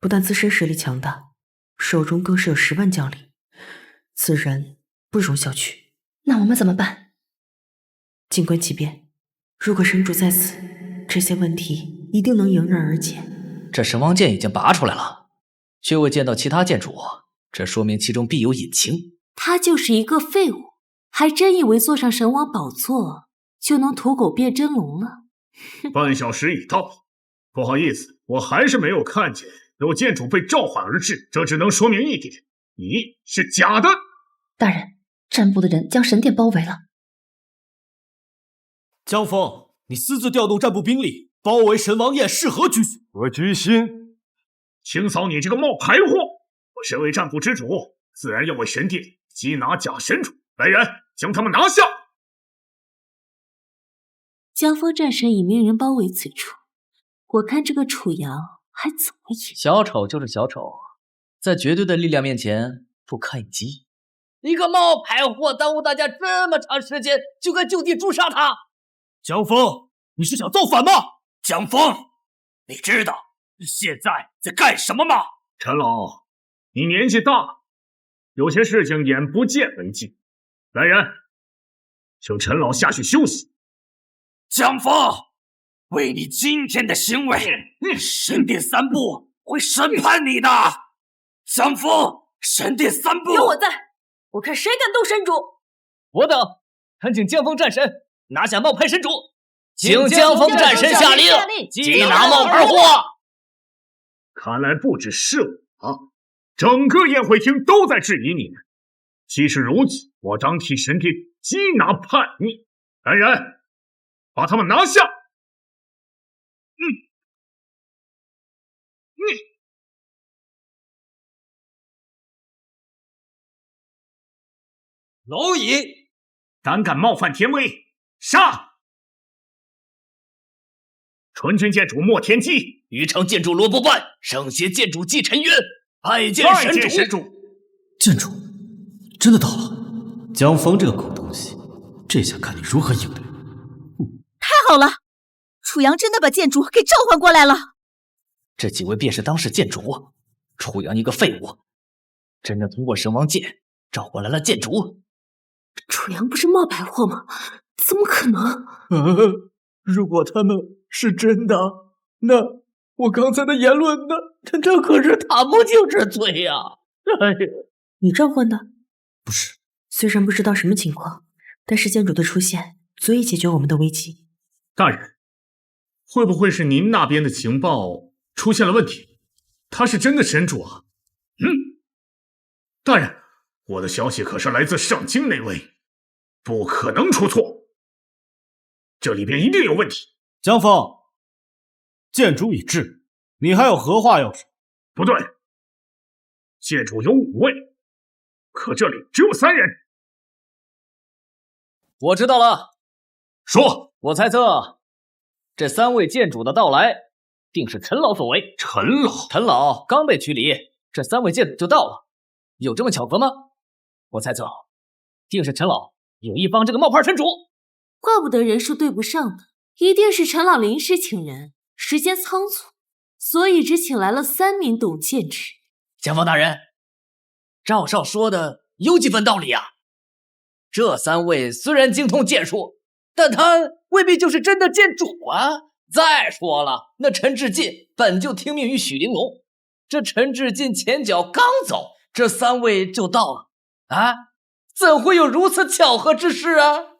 不但自身实力强大，手中更是有10万将领，此人不容小觑。那我们怎么办？静观其变，如果神主在此，这些问题一定能迎刃而解。这神王剑已经拔出来了，却未见到其他剑主，这说明其中必有隐情。他就是一个废物，还真以为坐上神王宝座就能吐狗变真龙了。半小时已到，不好意思，我还是没有看见有剑主被召唤而至，这只能说明一点，你是假的。大人，战部的人将神殿包围了。江峰，你私自调动战部兵力包围神王宴是何居心？我居心清扫你这个冒牌货！我身为战部之主，自然要为神殿缉拿假神主。来人，将他们拿下！江峰战神已命人包围此处，我看这个楚阳还怎么演。小丑就是小丑，在绝对的力量面前不堪一击。一个冒牌货耽误大家这么长时间，就该就地诛杀他！江峰，你是想造反吗？江峰，你知道现在在干什么吗？陈老，你年纪大，有些事情眼不见为净。来人，请陈老下去休息。江峰，为你今天的行为，神殿3部会审判你的。江峰，神殿3部有我在，我看谁敢动神主。我等恳请江峰战神拿下冒牌神主，请江峰战神下令缉拿冒牌货。看来不只是我，整个宴会厅都在质疑你们。既是如此，我当替神殿缉拿叛逆。来人，把他们拿下！蝼蚁，胆敢冒犯天威，杀！纯军剑主莫天机，余城剑主罗伯半，圣邪剑主季沉渊，拜见神主。剑主真的到了。江峰这个狗东西，这下看你如何应对。太好了，楚阳真的把剑主给召唤过来了。这几位便是当世剑主，楚阳一个废物，真正通过神王剑召唤来了剑主。楚阳不是冒牌货吗？怎么可能？如果他们是真的，那我刚才的言论呢？这可是踏不净之罪呀！哎呀，你召唤的？不是。虽然不知道什么情况，但是剑主的出现足以解决我们的危机。大人，会不会是您那边的情报出现了问题？他是真的神主啊？大人，我的消息可是来自上京那位，不可能出错。这里边一定有问题。江峰，剑主已至，你还有何话要说？不对，剑主有5位，可这里只有3人。我知道了，说。我猜测，这3位剑主的到来，定是陈老所为。陈老刚被驱离，这3位剑主就到了，有这么巧合吗？我猜测，定是陈老有意帮这个冒牌神主。怪不得人数对不上呢，一定是陈老临时请人，时间仓促，所以只请来了3名懂剑之人。江峰大人，赵少说的有几分道理啊。这3位虽然精通剑术，但他未必就是真的剑主啊。再说了，那陈志进本就听命于许玲珑，这陈志进前脚刚走，这3位就到了啊！怎会有如此巧合之事啊？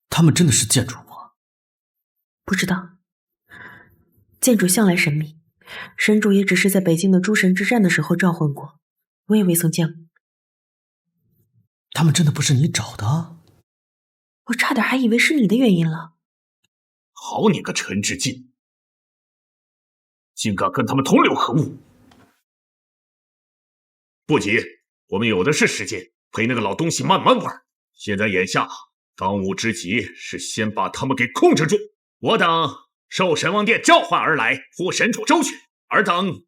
他们真的是剑主吗？不知道。剑主向来神秘，神主也只是在北京的诸神之战的时候召唤过，我也未曾见过。他们真的不是你找的？我差点还以为是你的原因了。好你个陈志进，竟敢跟他们同流合污！不急，我们有的是时间陪那个老东西慢慢玩。现在眼下当务之急是先把他们给控制住。我等受神王殿召唤而来，护神主周旋。尔等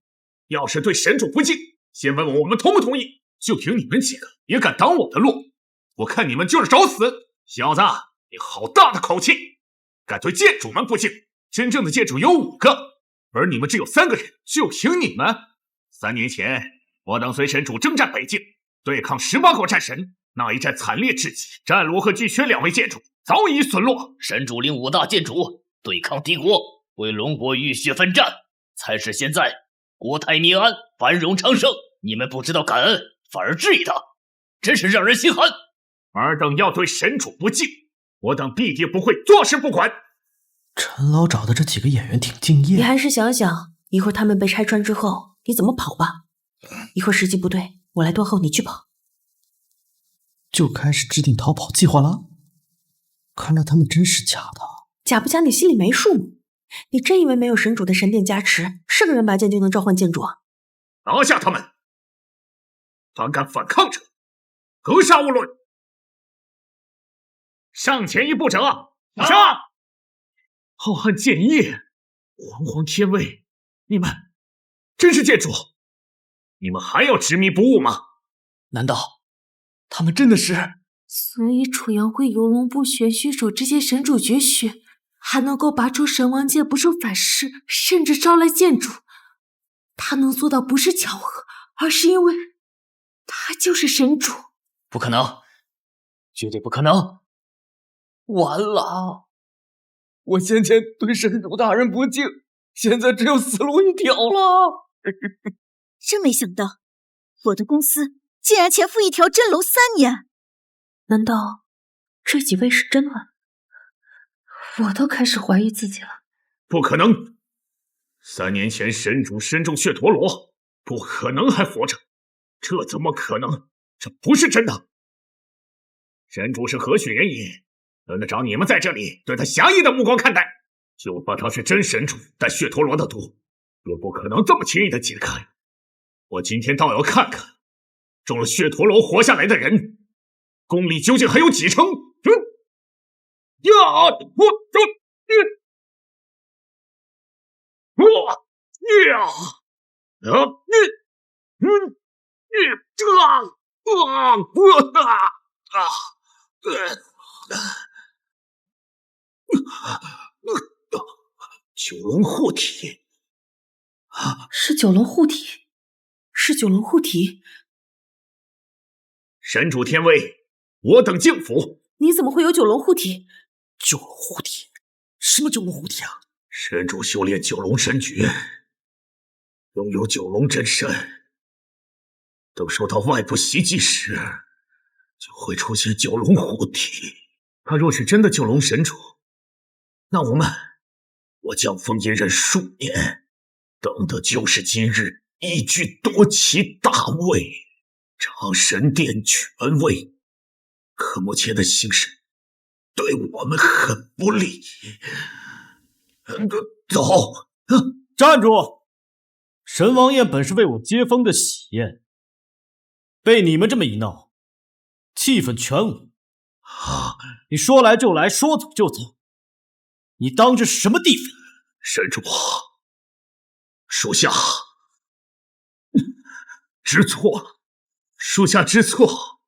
要是对神主不敬，先问问我们同不同意。就凭你们几个也敢挡我的路，我看你们就是找死！小子，你好大的口气，敢对剑主们不敬！真正的剑主有5个，而你们只有3个人。就凭你们！3年前，我等随神主征战北境，对抗18国战神，那一战惨烈至极，战罗和巨缺2位剑主早已损落。神主领5大剑主对抗敌国，为龙国浴血奋战，才使现在国泰民安，繁荣昌盛。你们不知道感恩，反而质疑他，真是让人心寒。尔等要对神主不敬，我等必定不会坐视不管。陈老找的这几个演员挺敬业，你还是想想，一会儿他们被拆穿之后，你怎么跑吧？一会儿时机不对，我来断后，你去跑。就开始制定逃跑计划了？看来他们真是假的。假不假，你心里没数吗？你真以为没有神主的神殿加持，是个人拔剑就能召唤剑主啊？拿下他们！胆敢反抗者，格杀勿论！上前一步者，杀！浩瀚剑业，煌煌天威，你们真是剑主？你们还要执迷不悟吗？难道他们真的是？所以楚阳会游龙部玄虚手这些神主绝学，还能够拔出神王剑不受反噬，甚至招来剑主。他能做到不是巧合，而是因为他就是神主。不可能，绝对不可能！完了，我先前对神主大人不敬，现在只有死路一条了。真没想到，我的公司竟然潜伏一条真龙3年。难道这几位是真的？我都开始怀疑自己了。不可能！3年前神主身中血陀螺，不可能还活着，这怎么可能？这不是真的！神主是何许人也？轮得着你们在这里对他侠义的目光看待？就怕他是真神主带血陀螺的毒，也不可能这么轻易的解开。我今天倒要看看，中了血陀螺活下来的人，功力究竟还有几成？九龙护体，是九龙护体，是九龙护体。神主天威，我等敬服。你怎么会有九龙护体？九龙护体？什么九龙护体啊？神主修炼九龙神诀，拥有九龙真身，等受到外部袭击时，就会出现九龙护体。他若是真的九龙神主，那我江枫隐忍数年，等的就是今日一举夺其大位，掌神殿权位。可目前的形势对我们很不利。走！站住！神王宴本是为我接风的喜宴，被你们这么一闹，气氛全无。你说来就来，说走就走，你当这是什么地方？神主，属下知错了，属下知错。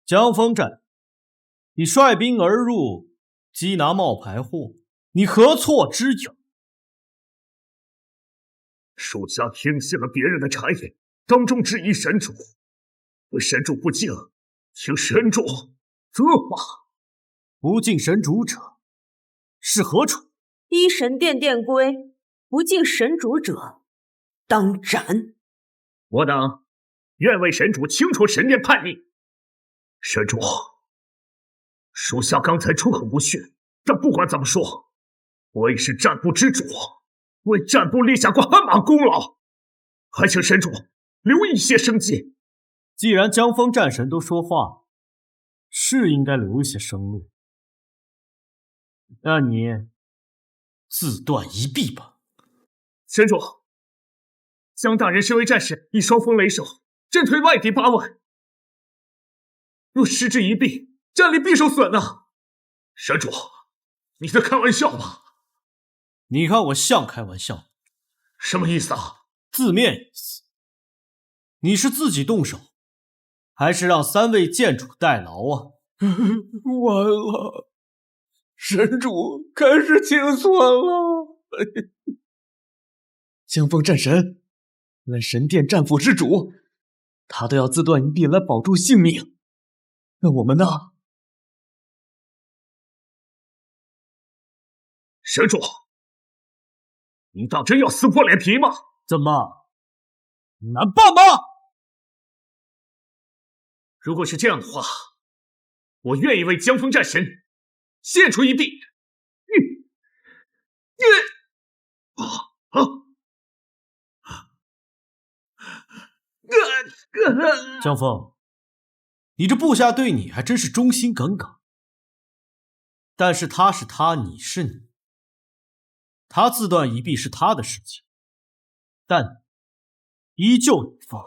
江枫寨，你率兵而入，缉拿冒牌货，你何错之有？属下听信了别人的谗言，当众质疑神主，对神主不敬，请神主责罚。不敬神主者，是何处？依神殿殿规，不敬神主者，当斩。我等愿为神主清除神殿叛逆。神主，属下刚才出口不逊，但不管怎么说，我也是战部之主，为战部立下过汗马功劳，还请神主留一些生机。既然江锋战神都说话，是应该留一些生路。那你自断一臂吧。神主，江大人身为战神，以双锋为首，阵退外敌8万，若失之一臂，战力必受损啊！神主，你在开玩笑吧？你看我像开玩笑？什么意思啊？字面意思。你是自己动手，还是让3位剑主代劳啊？完了，神主开始清算了。江锋战神，乃神殿战府之主，他都要自断一臂来保住性命，那我们呢？神主，你当真要撕破脸皮吗？怎么，难办吗？如果是这样的话，我愿意为江锋战神献出一臂。江锋，你这部下对你还真是忠心耿耿。但是他是他，你是你，他自断一臂是他的事情，但依旧有风。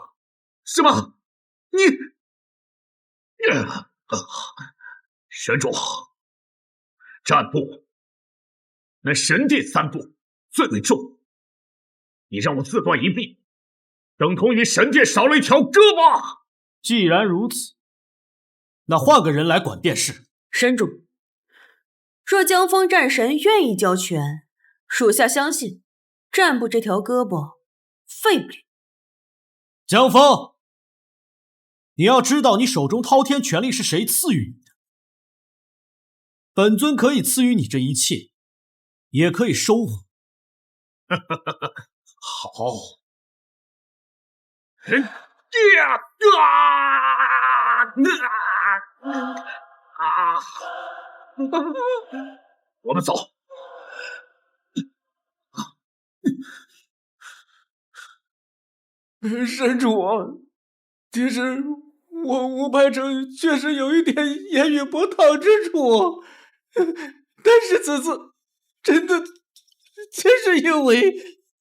什么？你神主，战部乃神殿3部最为重，你让我自断一臂，等同于神殿少了一条胳膊。既然如此，那换个人来管便是。神主，若江锋战神愿意交权，属下相信战部这条胳膊废不了。江锋，你要知道，你手中滔天权力是谁赐予你的？本尊可以赐予你这一切，也可以收回。好。我们走。神主，其实我吴排城确实有一点言语不当之处，但是此次真的全是因为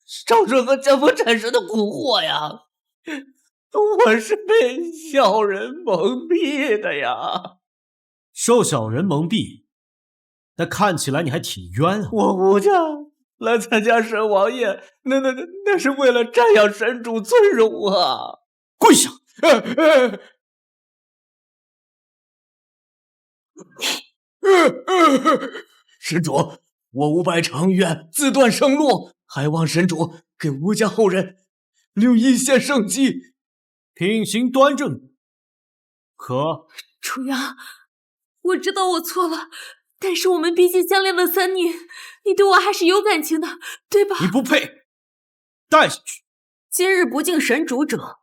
少主和江锋战神的蛊惑呀，我是被小人蒙蔽的呀。受小人蒙蔽，那看起来你还挺冤啊。我吴家来参加神王宴，那是为了瞻仰神主尊荣啊！跪下！神主，我吴百城愿自断生路，还望神主给吴家后人留一线生机。品行端正，可？楚阳，我知道我错了，但是我们毕竟相恋了3年，你对我还是有感情的，对吧？你不配，带下去。今日不敬神主者，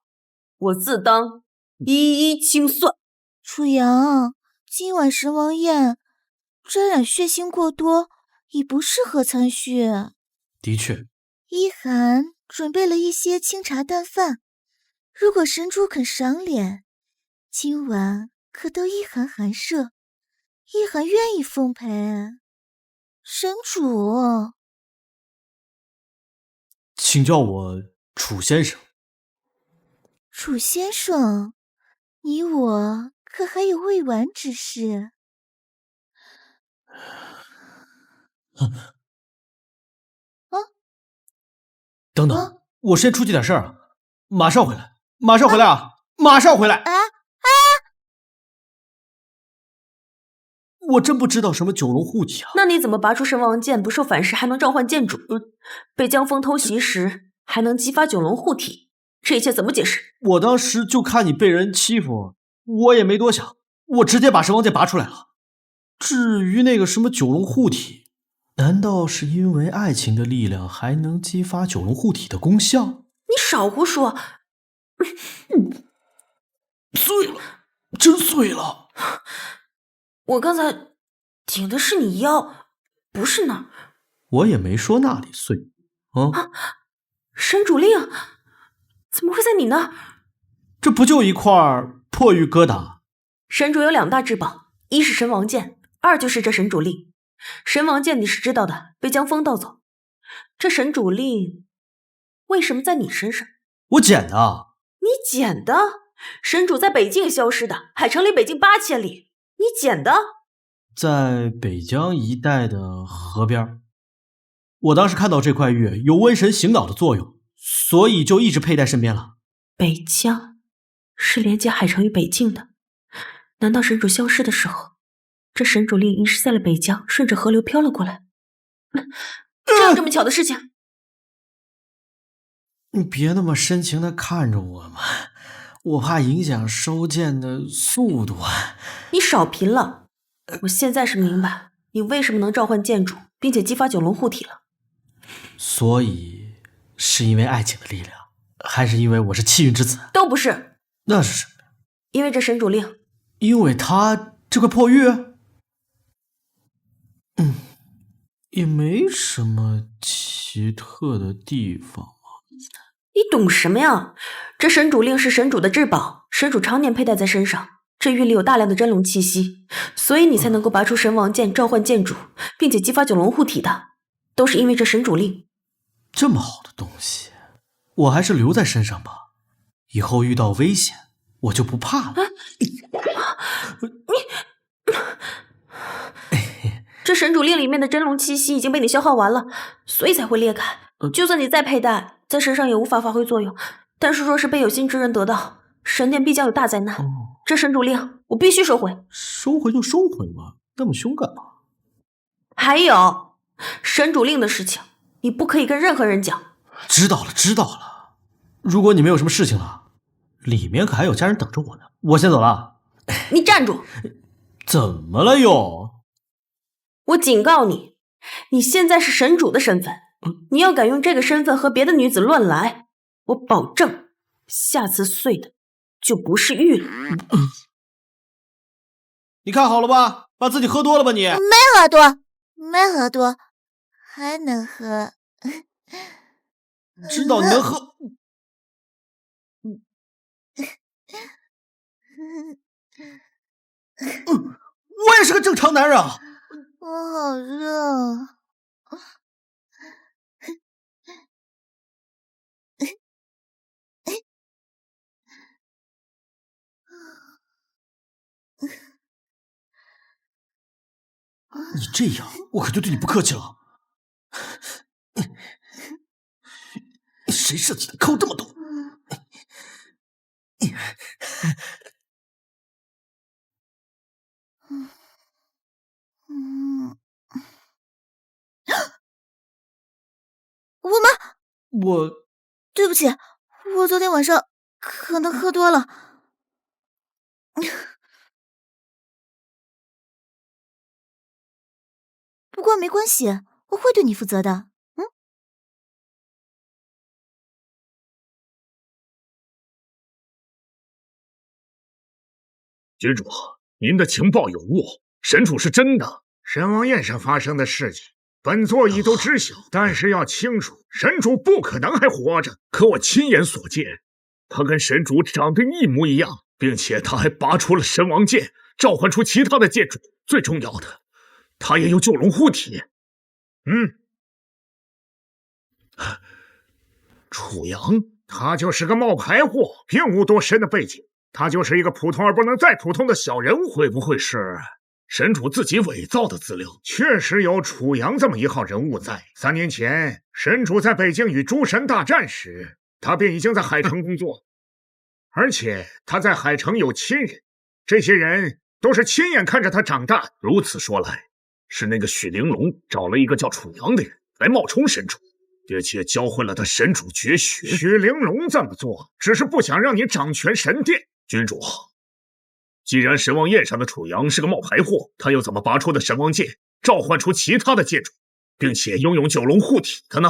我自当一一清算。楚阳，今晚神王宴沾染血腥过多，已不适合参叙。的确，一涵准备了一些清茶淡饭，如果神主肯赏脸，今晚可得一涵寒舍。一涵愿意奉陪。神主，请叫我楚先生。楚先生，你我可还有未完之事？等等，我先出去点事儿，马上回来，马上回来啊，马上回来！我真不知道什么九龙护体啊。那你怎么拔出神王剑不受反噬，还能召唤剑主？被江锋偷袭时还能激发九龙护体，这一切怎么解释？我当时就看你被人欺负，我也没多想，我直接把神王剑拔出来了。至于那个什么九龙护体，难道是因为爱情的力量还能激发九龙护体的功效？你少胡说！碎了，真碎了！我刚才顶的是你腰，不是那儿。我也没说那里碎。神主令怎么会在你那儿？这不就一块破玉疙瘩？神主有2大至宝，一是神王剑，2就是这神主令。神王剑你是知道的，被江风盗走。这神主令为什么在你身上？我捡的。你捡的？神主在北境消失的，海城离北境8000里，你捡的？在北疆一带的河边。我当时看到这块玉有瘟神醒脑的作用，所以就一直佩戴身边了。北疆是连接海城与北境的，难道神主消失的时候，这神主令遗失在了北疆，顺着河流飘了过来？真有这么巧的事情？你别那么深情地看着我嘛，我怕影响收剑的速度啊。你少贫了，我现在是明白你为什么能召唤剑主，并且激发九龙护体了。所以是因为爱情的力量，还是因为我是气运之子？都不是。那是什么？因为这神主令。因为他这块破玉？也没什么奇特的地方。你懂什么呀？这神主令是神主的至宝，神主常年佩戴在身上，这玉里有大量的真龙气息，所以你才能够拔出神王剑召唤剑主，并且激发九龙护体的，都是因为这神主令。这么好的东西，我还是留在身上吧，以后遇到危险我就不怕了。这神主令里面的真龙气息已经被你消耗完了，所以才会裂开。就算你再佩戴，在身上也无法发挥作用。但是若是被有心之人得到，神殿必将有大灾难。这神主令我必须收回。收回就收回吧，那么凶干嘛？还有神主令的事情，你不可以跟任何人讲。知道了，知道了。如果你没有什么事情了，里面可还有家人等着我呢。我先走了。你站住！怎么了又？我警告你，你现在是神主的身份，你要敢用这个身份和别的女子乱来，我保证下次碎的就不是玉了。你看好了吧，把自己喝多了吧你？没喝多，没喝多，还能喝。知道你能喝。我也是个正常男人啊。我好热。你这样，我可就对你不客气了。谁设计的扣这么多？我对不起，我昨天晚上可能喝多了。不过没关系，我会对你负责的。君主，您的情报有误，神主是真的。神王宴上发生的事情，本座亦都知晓，但是要清楚，神主不可能还活着。可我亲眼所见，他跟神主长得一模一样，并且他还拔出了神王剑，召唤出其他的剑主。最重要的，他也有九龙护体。楚阳，他就是个冒牌货，并无多深的背景，他就是一个普通而不能再普通的小人物。会不会是神主自己伪造的资料？确实有楚阳这么一号人物在。3年前，神主在北境与诸神大战时，他便已经在海城工作，而且他在海城有亲人，这些人都是亲眼看着他长大。如此说来，是那个许玲珑找了一个叫楚阳的人来冒充神主，并且教会了他神主绝学。许玲珑这么做，只是不想让你掌权神殿。君主，既然神王宴上的楚阳是个冒牌货，他又怎么拔出的神王剑，召唤出其他的剑主？并且拥有九龙护体的呢？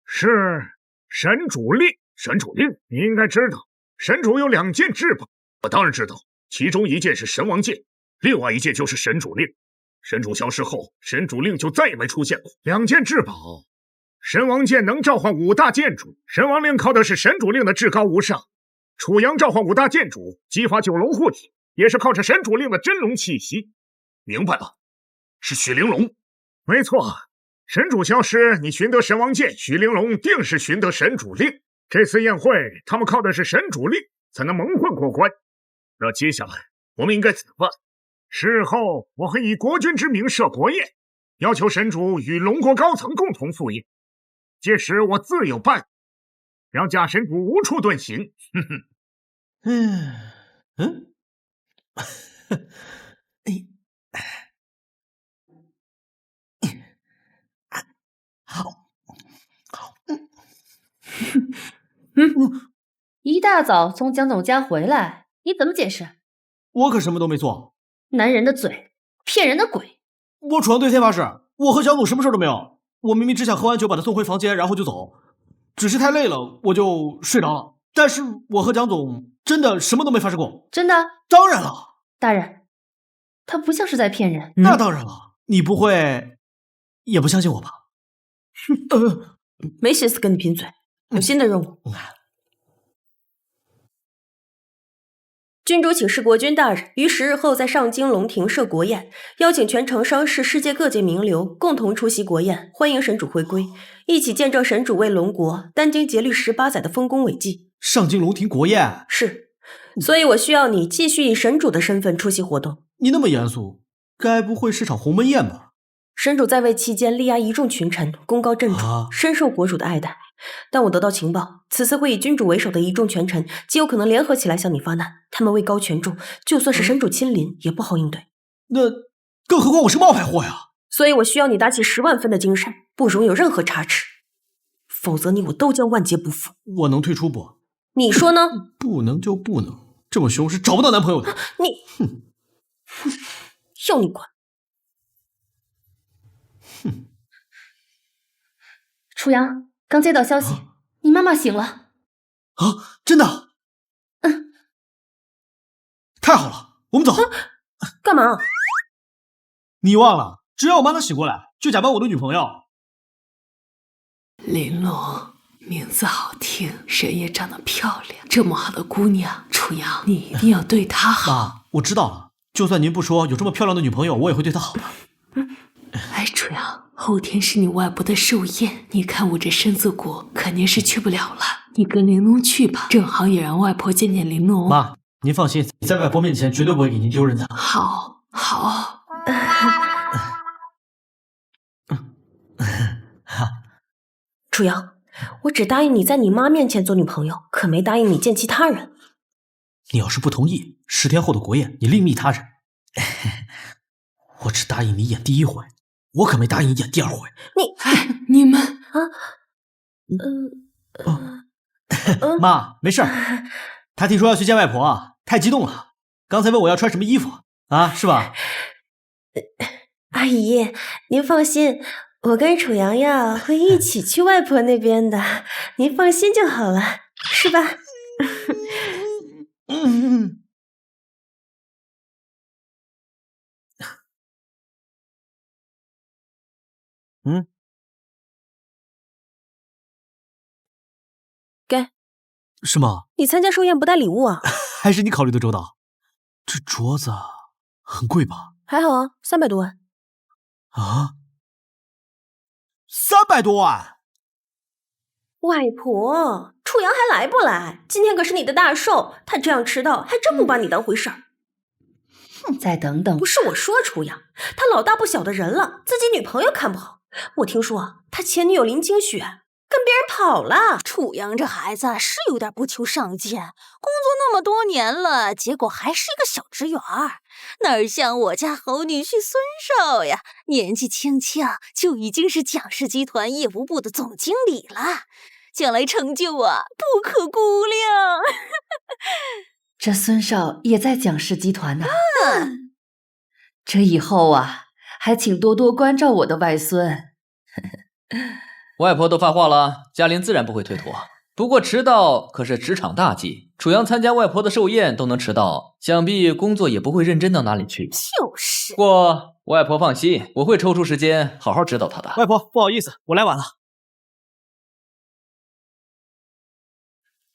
是神主令。神主令，你应该知道，神主有2件至宝。我当然知道，其中一件是神王剑，另外一件就是神主令。神主消失后，神主令就再也没出现过。2件至宝，神王剑能召唤5大剑主，神王令靠的是神主令的至高无上。楚阳召唤5大剑主，激发九龙护体，也是靠着神主令的真龙气息。明白了，是许玲珑。没错，神主消失，你寻得神王剑，许玲珑定是寻得神主令。这次宴会，他们靠的是神主令才能蒙混过关。那接下来我们应该怎么办？事后我会以国君之名设国宴，要求神主与龙国高层共同赴宴。届时我自有办法，让假神主无处遁形。一大早从蒋总家回来，你怎么解释？我可什么都没做。男人的嘴，骗人的鬼。我楚阳对天发誓，我和蒋总什么事都没有。我明明只想喝完酒把他送回房间，然后就走，只是太累了，我就睡着了。但是我和蒋总真的什么都没发生过。真的？当然了，大人，他不像是在骗人。那当然了，你不会也不相信我吧？没心思跟你贫嘴，有新的任务。君主请示国君大人，于10日后在上京龙庭设国宴，邀请全城商士、世界各界名流共同出席国宴，欢迎神主回归，一起见证神主为龙国殚精竭虑18载的丰功伟绩。上京龙庭国宴？是，所以我需要你继续以神主的身份出席活动。你那么严肃，该不会是场鸿门宴吧？神主在位期间力压一众群臣，功高震主，深受国主的爱戴。但我得到情报，此次会以君主为首的一众权臣极有可能联合起来向你发难。他们位高权重，就算是神主亲临，也不好应对。那更何况我是冒牌货呀！所以我需要你打起10万分的精神，不容有任何差池，否则你我都将万劫不复。我能退出不？你说呢？不能就不能，这么凶是找不到男朋友的。你，要你管！楚阳，刚接到消息，你妈妈醒了。啊，真的？太好了，我们走。干嘛？你忘了，只要我妈能醒过来，就假扮我的女朋友。玲珑，名字好听，人也长得漂亮，这么好的姑娘，楚阳，你一定要对她好。妈，我知道了，就算您不说有这么漂亮的女朋友，我也会对她好的。哎，楚阳，后天是你外婆的寿宴，你看我这身子骨肯定是去不了了，你跟玲珑去吧，正好也让外婆见见玲珑。妈，您放心，在外婆面前绝对不会给您丢人的。好，好。楚阳，我只答应你在你妈面前做女朋友，可没答应你见其他人。你要是不同意，10天后的国宴你另觅他人。我只答应你演第1回，我可没答应你演第2回。你们妈，没事儿。他听说要去见外婆啊，太激动了，刚才问我要穿什么衣服啊，是吧？阿姨，您放心，我跟楚阳阳会一起去外婆那边的，您放心就好了，是吧？给。什么？你参加寿宴不带礼物啊？还是你考虑的周到。这镯子很贵吧？还好啊，300多万。啊？300多万？外婆，楚阳还来不来？今天可是你的大寿，他这样迟到，还真不把你当回事儿。再等等，不是我说楚阳，他老大不小的人了，自己女朋友看不好。我听说他前女友林清雪跟别人跑了。楚阳这孩子是有点不求上进，工作那么多年了，结果还是一个小职员，哪像我家猴女婿孙少呀，年纪轻轻就已经是蒋氏集团业务部的总经理了，将来成就啊不可估量。这孙少也在蒋氏集团呢。这以后啊，还请多多关照我的外孙。外婆都发话了，嘉玲自然不会推脱。不过迟到可是职场大忌，楚阳参加外婆的寿宴都能迟到，想必工作也不会认真到哪里去。就是。不过外婆放心，我会抽出时间好好指导她的。外婆，不好意思，我来晚了。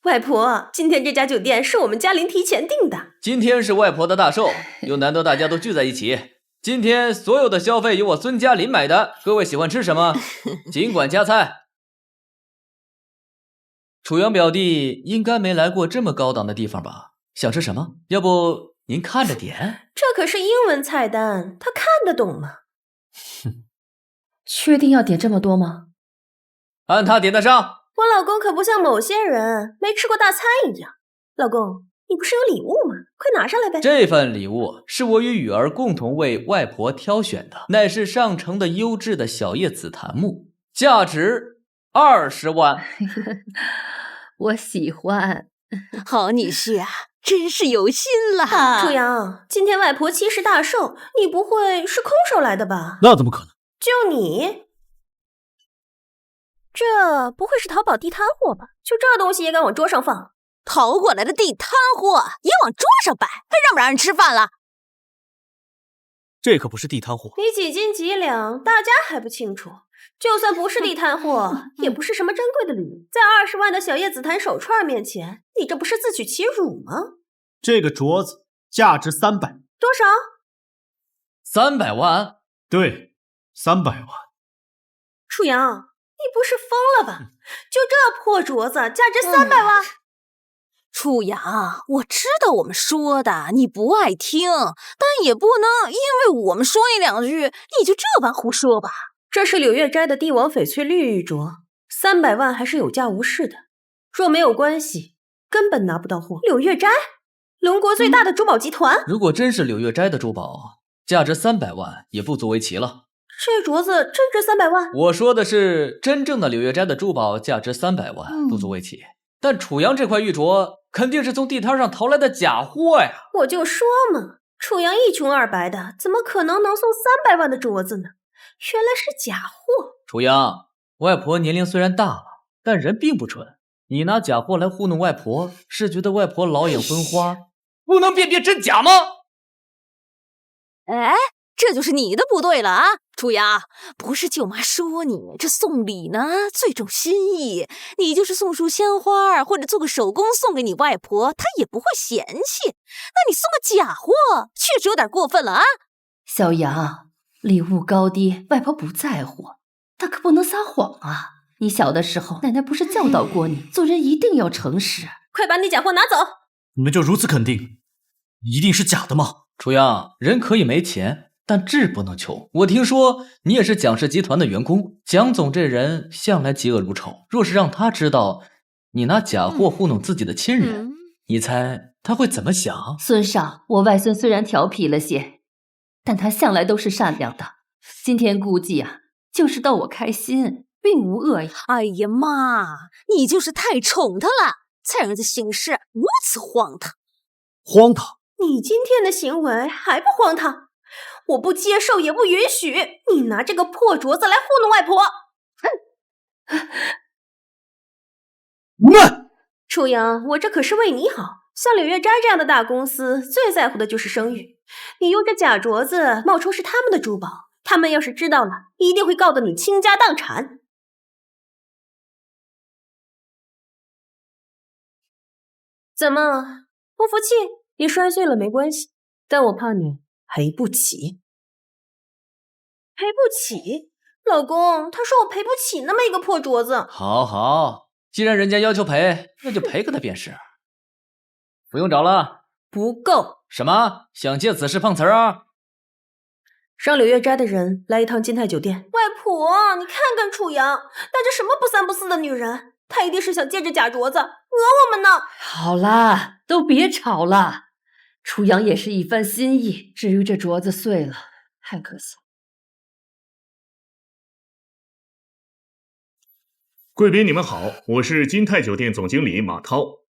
外婆，今天这家酒店是我们嘉玲提前订的。今天是外婆的大寿，又难得大家都聚在一起，今天所有的消费由我孙嘉林买的。各位喜欢吃什么，尽管加菜。楚阳表弟应该没来过这么高档的地方吧？想吃什么？要不您看着点。这可是英文菜单，他看得懂吗？确定要点这么多吗？按他点的上。我老公可不像某些人没吃过大餐一样。老公，你不是有礼物吗？快拿上来呗。这份礼物是我与雨儿共同为外婆挑选的，乃是上乘的优质的小叶紫檀木，价值20万。我喜欢。好女婿啊，真是有心了。楚阳，今天外婆70大寿，你不会是空手来的吧？那怎么可能？就你？这不会是淘宝地摊货吧？就这东西也敢往桌上放？淘过来的地摊货也往桌上摆，还让不让人吃饭了？这可不是地摊货。你几斤几两，大家还不清楚？就算不是地摊货，也不是什么珍贵的礼物，在20万的小叶紫檀手串面前，你这不是自取其辱吗？这个镯子价值300。多少？300万？对，300万。楚阳，你不是疯了吧？就这破镯子价值300万？楚阳，我知道我们说的你不爱听，但也不能因为我们说一两句，你就这般胡说吧。这是柳月斋的帝王翡翠绿玉镯，300万还是有价无市的。若没有关系，根本拿不到货。柳月斋，龙国最大的珠宝集团。如果真是柳月斋的珠宝，价值300万也不足为奇了。这镯子真值300万？我说的是真正的柳月斋的珠宝价值300万，不足为奇。但楚阳这块玉镯肯定是从地摊上淘来的假货呀！我就说嘛，楚阳一穷二白的，怎么可能送300万的镯子呢？原来是假货。楚阳，外婆年龄虽然大了，但人并不蠢。你拿假货来糊弄外婆，是觉得外婆老眼昏花，不能辨别真假吗？哎，这就是你的不对了啊！楚阳，不是舅妈说你这送礼呢最重心意，你就是送束鲜花或者做个手工送给你外婆，她也不会嫌弃。那你送个假货，确实有点过分了啊！小杨，礼物高低外婆不在乎，但可不能撒谎啊！你小的时候，奶奶不是教导过你，做人一定要诚实。快把你假货拿走！你们就如此肯定，一定是假的吗？楚阳，人可以没钱，但志不能穷。我听说你也是蒋氏集团的员工，蒋总这人向来嫉恶如仇。若是让他知道你拿假货糊弄自己的亲人，你猜他会怎么想？孙少，我外孙虽然调皮了些，但他向来都是善良的。今天估计啊，就是逗我开心，并无恶意。哎呀妈，你就是太宠他了，才让这行事如此荒唐。荒唐？你今天的行为还不荒唐？我不接受，也不允许你拿这个破镯子来糊弄外婆。楚阳，我这可是为你好。像柳月斋这样的大公司，最在乎的就是声誉。你用这假镯子冒充是他们的珠宝，他们要是知道了，一定会告得你倾家荡产。怎么，不服气？你摔碎了没关系，但我怕你赔不起。赔不起？老公，他说我赔不起那么一个破镯子。好好，既然人家要求赔，那就赔给他便是。不用找了。不够。什么？想借此事碰瓷儿啊？让柳月斋的人来一趟金泰酒店。外婆，你看看楚阳，带着什么不三不四的女人，他一定是想借着假镯子讹我们呢。好啦，都别吵了。楚阳也是一番心意，至于这镯子碎了，太可惜。贵宾你们好，我是金泰酒店总经理马涛，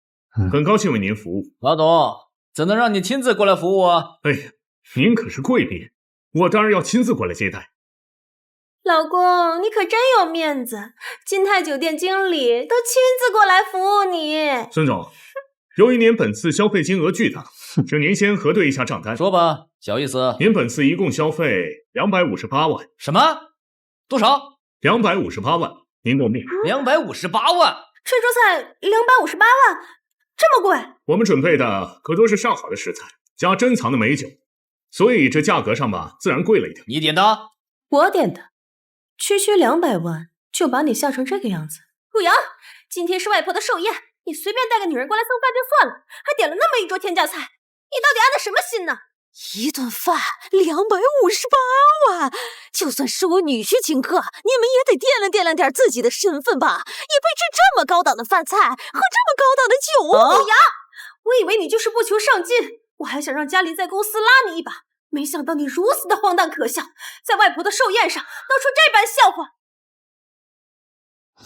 很高兴为您服务。马总，怎能让你亲自过来服务啊？哎呀，您可是贵宾，我当然要亲自过来接待。老公，你可真有面子，金泰酒店经理都亲自过来服务你。孙总，由于您本次消费金额巨大，请您先核对一下账单。说吧，小意思。您本次一共消费258万。什么？多少？258万，您够面。258万？翠竹菜258万，这么贵？我们准备的可都是上好的食材，加珍藏的美酒，所以这价格上吧，自然贵了一点。你点的？我点的。区200万就把你吓成这个样子。陆阳，今天是外婆的寿宴，你随便带个女人过来送饭就算了，还点了那么一桌天价菜，你到底安的什么心呢？一顿饭258万，就算是我女婿请客，你们也得掂量点自己的身份吧？也配吃这么高档的饭菜，喝这么高档的酒啊！陆阳，我以为你就是不求上进，我还想让嘉林在公司拉你一把。没想到你如此的荒诞可笑，在外婆的寿宴上闹出这般笑话。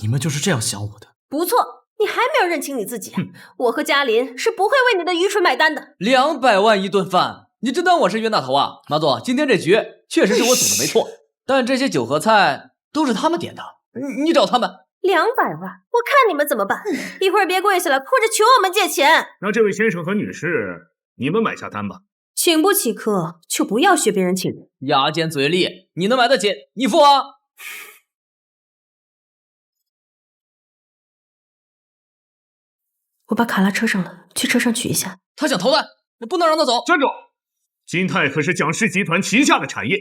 你们就是这样想我的？不错，你还没有认清你自己。我和嘉林是不会为你的愚蠢买单的。200万一顿饭，你真当我是冤大头啊？马总，今天这局确实是我总的没错，但这些酒和菜都是他们点的，你找他们。200万，我看你们怎么办？一会儿别跪下来哭着求我们借钱。那这位先生和女士，你们买下单吧。请不起客就不要学别人请人。牙尖嘴利，你能买得起，你付啊。我把卡拉车上了，去车上取一下。他想逃单，不能让他走。站住！金泰可是蒋氏集团旗下的产业，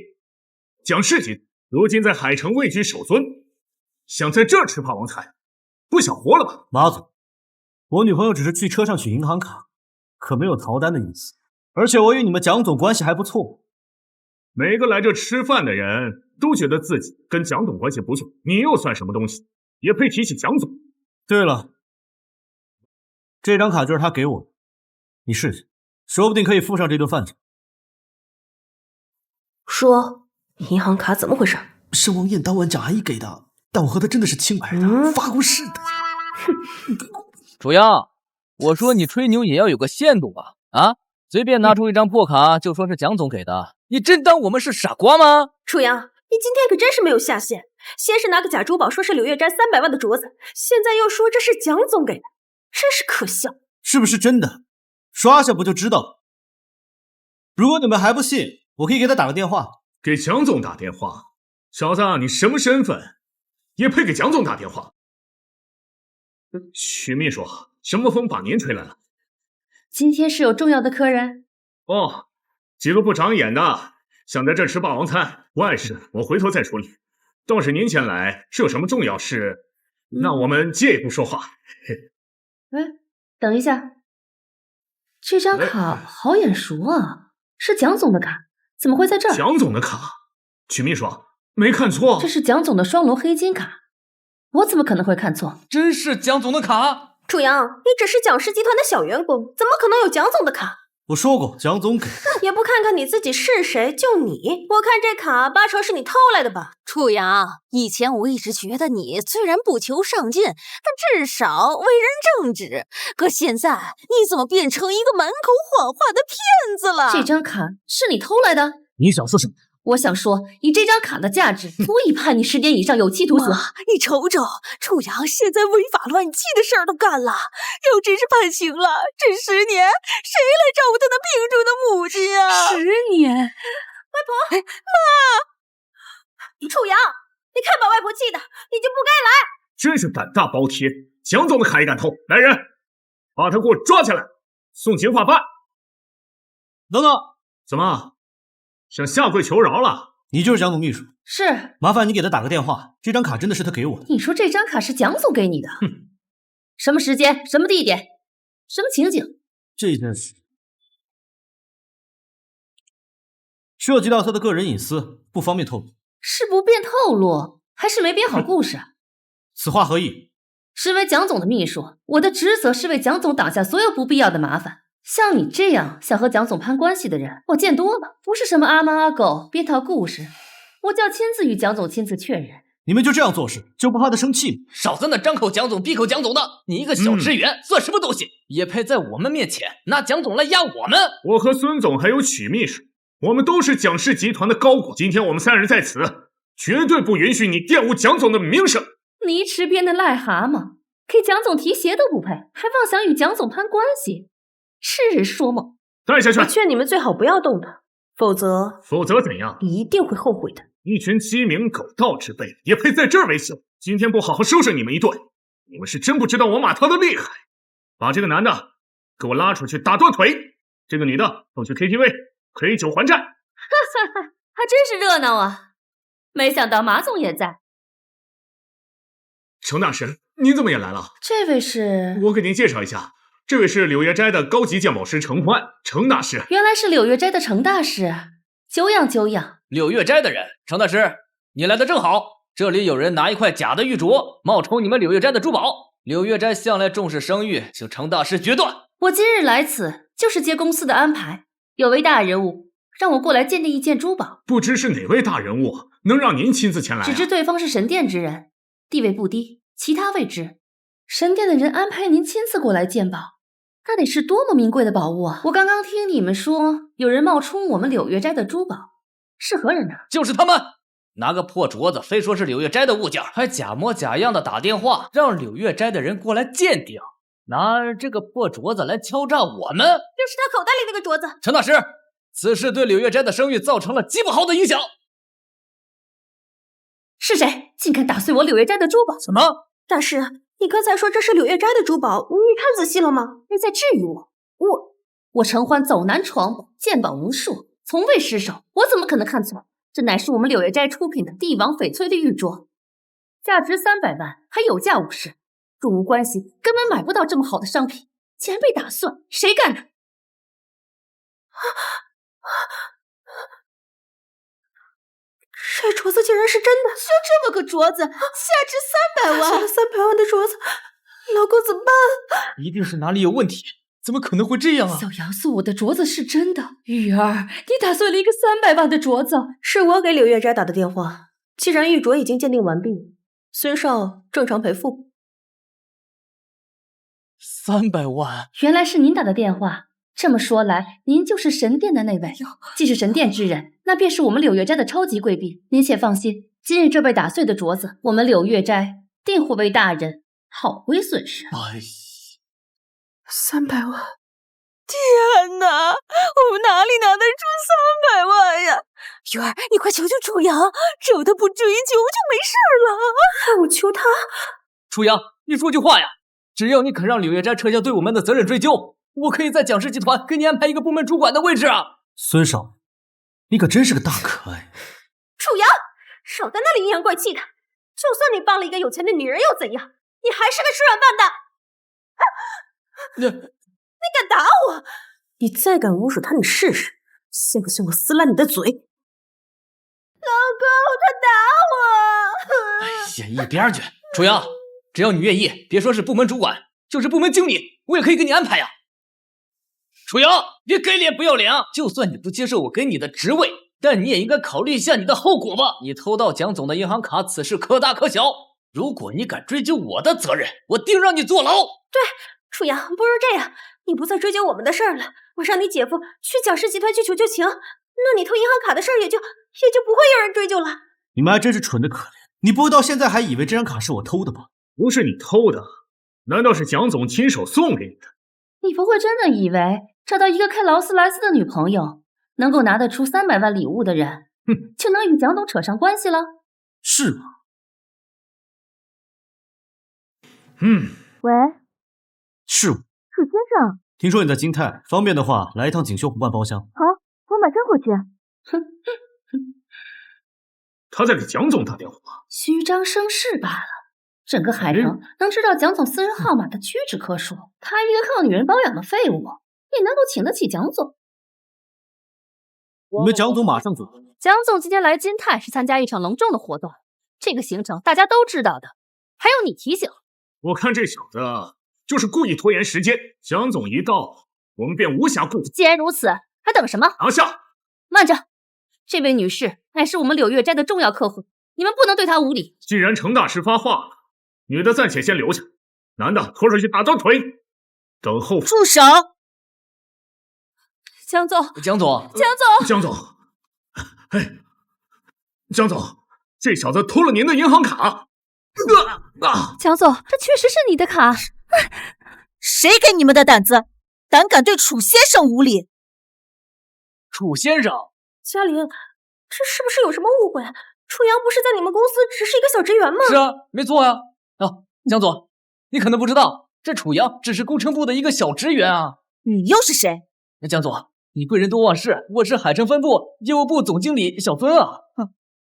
蒋氏集团如今在海城位居首尊，想在这儿吃霸王餐，不想活了吧？马总，我女朋友只是去车上取银行卡，可没有逃单的意思。而且我与你们蒋总关系还不错，每个来这吃饭的人都觉得自己跟蒋总关系不错，你又算什么东西，也配提起蒋总？对了，这张卡就是他给我的，你试试，说不定可以付上这顿饭钱。说，银行卡怎么回事？是王艳当晚蒋阿姨给的，但我和她真的是清白的，发过誓的。楚阳，我说你吹牛也要有个限度吧？啊？随便拿出一张破卡就说是蒋总给的，你真当我们是傻瓜吗？楚阳，你今天可真是没有下限，先是拿个假珠宝说是柳月斋300万的镯子，现在又说这是蒋总给的，真是可笑。是不是真的？刷下不就知道了。如果你们还不信，我可以给他打个电话。给蒋总打电话？小子，你什么身份，也配给蒋总打电话？许秘书，什么风把您吹来了？今天是有重要的客人哦，几个不长眼的想在这吃霸王餐，外事我回头再处理。倒是您前来是有什么重要事，那我们借一步说话。等一下，这张卡好眼熟啊，是蒋总的卡，怎么会在这儿？蒋总的卡？许秘书，没看错？这是蒋总的双龙黑金卡，我怎么可能会看错？真是蒋总的卡？楚阳，你只是蒋氏集团的小员工，怎么可能有蒋总的卡？我说过，蒋总给。也不看看你自己是谁，就你，我看这卡8成是你偷来的吧？楚阳，以前我一直觉得你虽然不求上进，但至少为人正直。可现在你怎么变成一个满口谎话的骗子了？这张卡是你偷来的？你想说什么？我想说，以这张卡的价值，足以判你10年以上有期徒刑。你瞅瞅，楚阳现在违法乱纪的事儿都干了，要真是判刑了，这10年谁来照顾他那病重的母亲啊？10年，外婆，妈，楚阳，你看把外婆气的，你就不该来。真是胆大包天，蒋总的卡也敢偷！来人，把他给我抓起来，送刑法办。等等，怎么？想下跪求饶了？你就是蒋总秘书？是。麻烦你给他打个电话，这张卡真的是他给我的。你说这张卡是蒋总给你的？什么时间？什么地点？什么情景？这件事涉及到他的个人隐私，不方便透露。是不便透露，还是没编好故事？此话何意？身为蒋总的秘书，我的职责是为蒋总挡下所有不必要的麻烦。像你这样想和蒋总攀关系的人，我见多了，不是什么阿猫阿狗编套故事，我就要亲自与蒋总亲自确认。你们就这样做事，就不怕他生气吗？少在那张口蒋总闭口蒋总的，你一个小职员算什么东西？也配在我们面前拿蒋总来压我们？我和孙总还有许秘书我们都是蒋氏集团的高管，今天我们3人在此，绝对不允许你玷污蒋总的名声。你池边的癞蛤蟆，给蒋总提鞋都不配，还妄想与蒋总攀关系，痴人说梦。带下去！我劝你们最好不要动他，否则怎样？你一定会后悔的。一群鸡鸣狗盗之辈，也配在这儿为首？今天不好好收拾你们一顿，你们是真不知道我马涛的厉害。把这个男的给我拉出去打断腿，这个女的送去 KTV 亏酒还债。哈哈哈，还真是热闹啊！没想到马总也在。程大师，您怎么也来了？这位是……我给您介绍一下，这位是柳月斋的高级鉴宝师程欢，程大师。原来是柳月斋的程大师，久仰久仰。柳月斋的人，程大师，你来的正好。这里有人拿一块假的玉镯，冒充你们柳月斋的珠宝。柳月斋向来重视声誉，请程大师决断。我今日来此，就是接公司的安排，有位大人物让我过来鉴定一件珠宝。不知是哪位大人物，能让您亲自前来只知对方是神殿之人，地位不低，其他未知。神殿的人安排您亲自过来鉴宝，那得是多么名贵的宝物啊！我刚刚听你们说，有人冒充我们柳月斋的珠宝，是何人呢？就是他们，拿个破镯子，非说是柳月斋的物件，还假模假样的打电话让柳月斋的人过来鉴定，拿这个破镯子来敲诈我们。就是他口袋里那个镯子。陈大师，此事对柳月斋的声誉造成了极不好的影响。是谁竟敢打碎我柳月斋的珠宝？什么？大师，你刚才说这是柳月斋的珠宝，你看仔细了吗？你在质疑我？我陈欢走南闯北，鉴宝无数，从未失手，我怎么可能看错？这乃是我们柳月斋出品的帝王翡翠的玉镯，价值300万，还有价无市。若无关系，根本买不到这么好的商品，竟然被打碎，谁干的？这镯子竟然是真的！就这么个镯子，价值300万，这300万的镯子，老公怎么办？一定是哪里有问题，怎么可能会这样啊？小杨素，我的镯子是真的。玉儿，你打碎了一个300万的镯子。是我给柳月斋打的电话。既然玉镯已经鉴定完毕，孙少正常赔付。300万，原来是您打的电话。这么说来，您就是神殿的那位。既是神殿之人，那便是我们柳月斋的超级贵宾。您且放心，今日这被打碎的镯子，我们柳月斋定会为大人讨回损失。300万！天哪，我们哪里拿得出300万呀？玉儿，你快求求楚阳，只有他不追究就没事了。让我求他？楚阳，你说句话呀！只要你肯让柳月斋撤销对我们的责任追究，我可以在蒋氏集团给你安排一个部门主管的位置啊！孙少，你可真是个大可爱。楚阳，少在那里阴阳怪气的！就算你帮了一个有钱的女人又怎样？你还是个吃软饭的！你敢打我？你再敢侮辱他，你试试，信不信我撕烂你的嘴？老公，他打我！哎呀，一边去！楚阳，只要你愿意，别说是部门主管，就是部门经理，我也可以给你安排呀。楚阳，别给脸不要脸啊！就算你不接受我给你的职位，但你也应该考虑一下你的后果吧。你偷到蒋总的银行卡，此事可大可小。如果你敢追究我的责任，我定让你坐牢。对，楚阳，不如这样，你不再追究我们的事儿了，我让你姐夫去蒋氏集团去求求情，那你偷银行卡的事儿也就不会有人追究了。你们还真是蠢得可怜，你不会到现在还以为这张卡是我偷的吧？不是你偷的，难道是蒋总亲手送给你的？你不会真的以为找到一个开劳斯莱斯的女朋友，能够拿得出300万礼物的人，就能与蒋总扯上关系了？是吗？喂，是我。楚先生，听说你在金泰，方便的话来一趟锦绣湖畔包厢。好，我马上过去。他在给蒋总打电话，虚张声势罢了。整个海城能知道蒋总私人号码的屈指可数，他一个靠女人包养的废物，也能够请得起蒋总。你们蒋总马上走。蒋总今天来金泰是参加一场隆重的活动，这个行程大家都知道的，还有你提醒。我看这小子就是故意拖延时间，蒋总一到，我们便无暇顾及。既然如此，还等什么？拿下！慢着，这位女士乃是我们柳月斋的重要客户，你们不能对她无礼。既然程大师发话了，女的暂且先留下，男的拖出去打断腿，等候。住手！江总，江总，江总，哎，江总，这小子偷了您的银行卡。江总，这确实是你的卡。谁给你们的胆子，胆敢对楚先生无礼？楚先生，嘉玲，这是不是有什么误会？楚阳不是在你们公司只是一个小职员吗？是啊，没错啊。江总，你可能不知道，这楚阳只是工程部的一个小职员啊。你又是谁？江总，你贵人多忘事，我是海城分部业务部总经理小孙啊。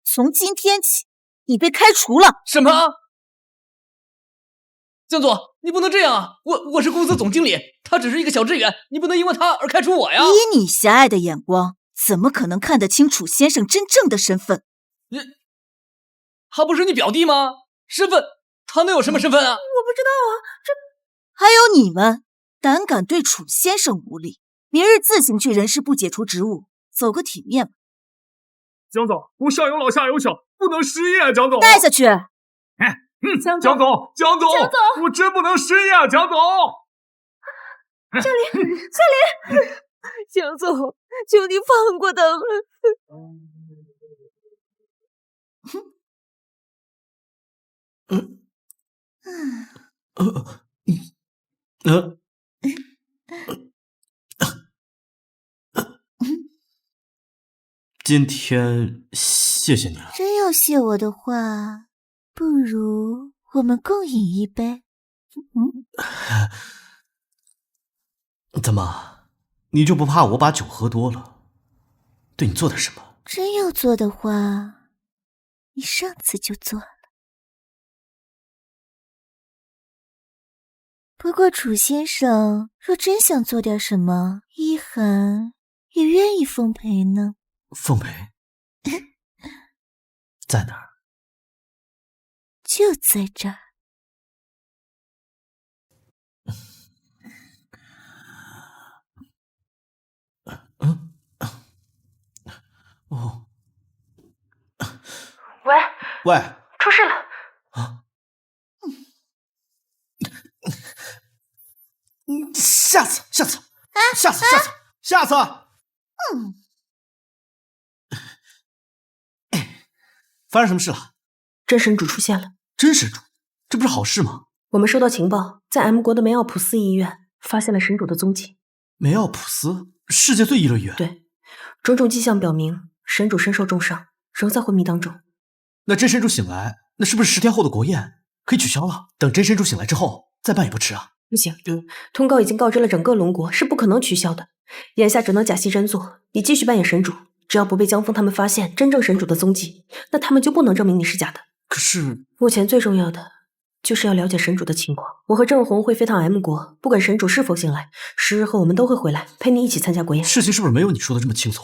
从今天起，你被开除了。什么？江总，你不能这样啊！我是公司总经理，他只是一个小职员，你不能因为他而开除我呀！以你狭隘的眼光，怎么可能看得清楚先生真正的身份？他不是你表弟吗？身份，他能有什么身份啊？我不知道啊，还有你们，胆敢对楚先生无礼，明日自行去人事部解除职务，走个体面吧。江总，我上有老下有小，不能失业啊！江总，带下去。江总，我真不能失业啊！江总，嘉玲，江总，求你放过他们。今天谢谢你了。真要谢我的话，不如我们共饮一杯。怎么，你就不怕我把酒喝多了，对你做点什么？真要做的话，你上次就做了。不过楚先生若真想做点什么，一涵也愿意奉陪呢。奉陪在哪儿？就在这儿。哦，喂，喂，出事了啊！下次，发生什么事了？真神主出现了。真神主，这不是好事吗？我们收到情报，在 M 国的梅奥普斯医院发现了神主的踪迹。梅奥普斯，世界最医乐医院。对，种种迹象表明神主身受重伤，仍在昏迷当中。那真神主醒来，那是不是10天后的国宴可以取消了？等真神主醒来之后再办也不迟啊。不行，通告已经告知了整个龙国，是不可能取消的。眼下只能假戏真做，你继续扮演神主，只要不被江峰他们发现真正神主的踪迹，那他们就不能证明你是假的。可是目前最重要的就是要了解神主的情况。我和郑红会飞趟 M 国，不管神主是否醒来，10日后我们都会回来陪你一起参加国宴。事情是不是没有你说的这么轻松？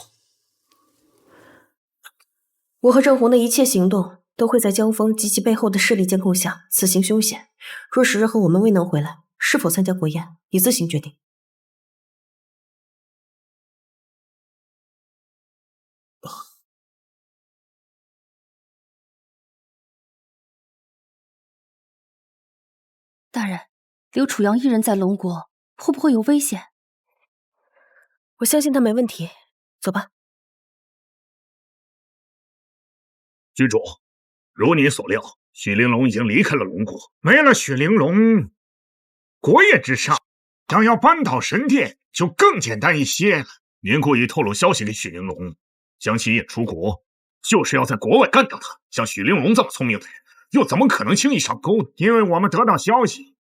我和郑红的一切行动都会在江峰及其背后的势力监控下，此行凶险。若10日后我们未能回来，是否参加国宴，你自行决定。大人，留楚阳一人在龙国，会不会有危险？我相信他没问题，走吧。郡主，如你所料，许玲珑已经离开了龙国。没了许玲珑，国宴之上想要扳倒神殿就更简单一些了。您故意透露消息给许玲珑，将其引出国，就是要在国外干掉他。像许玲珑这么聪明的人，又怎么可能轻易上钩呢？因为我们得到消息，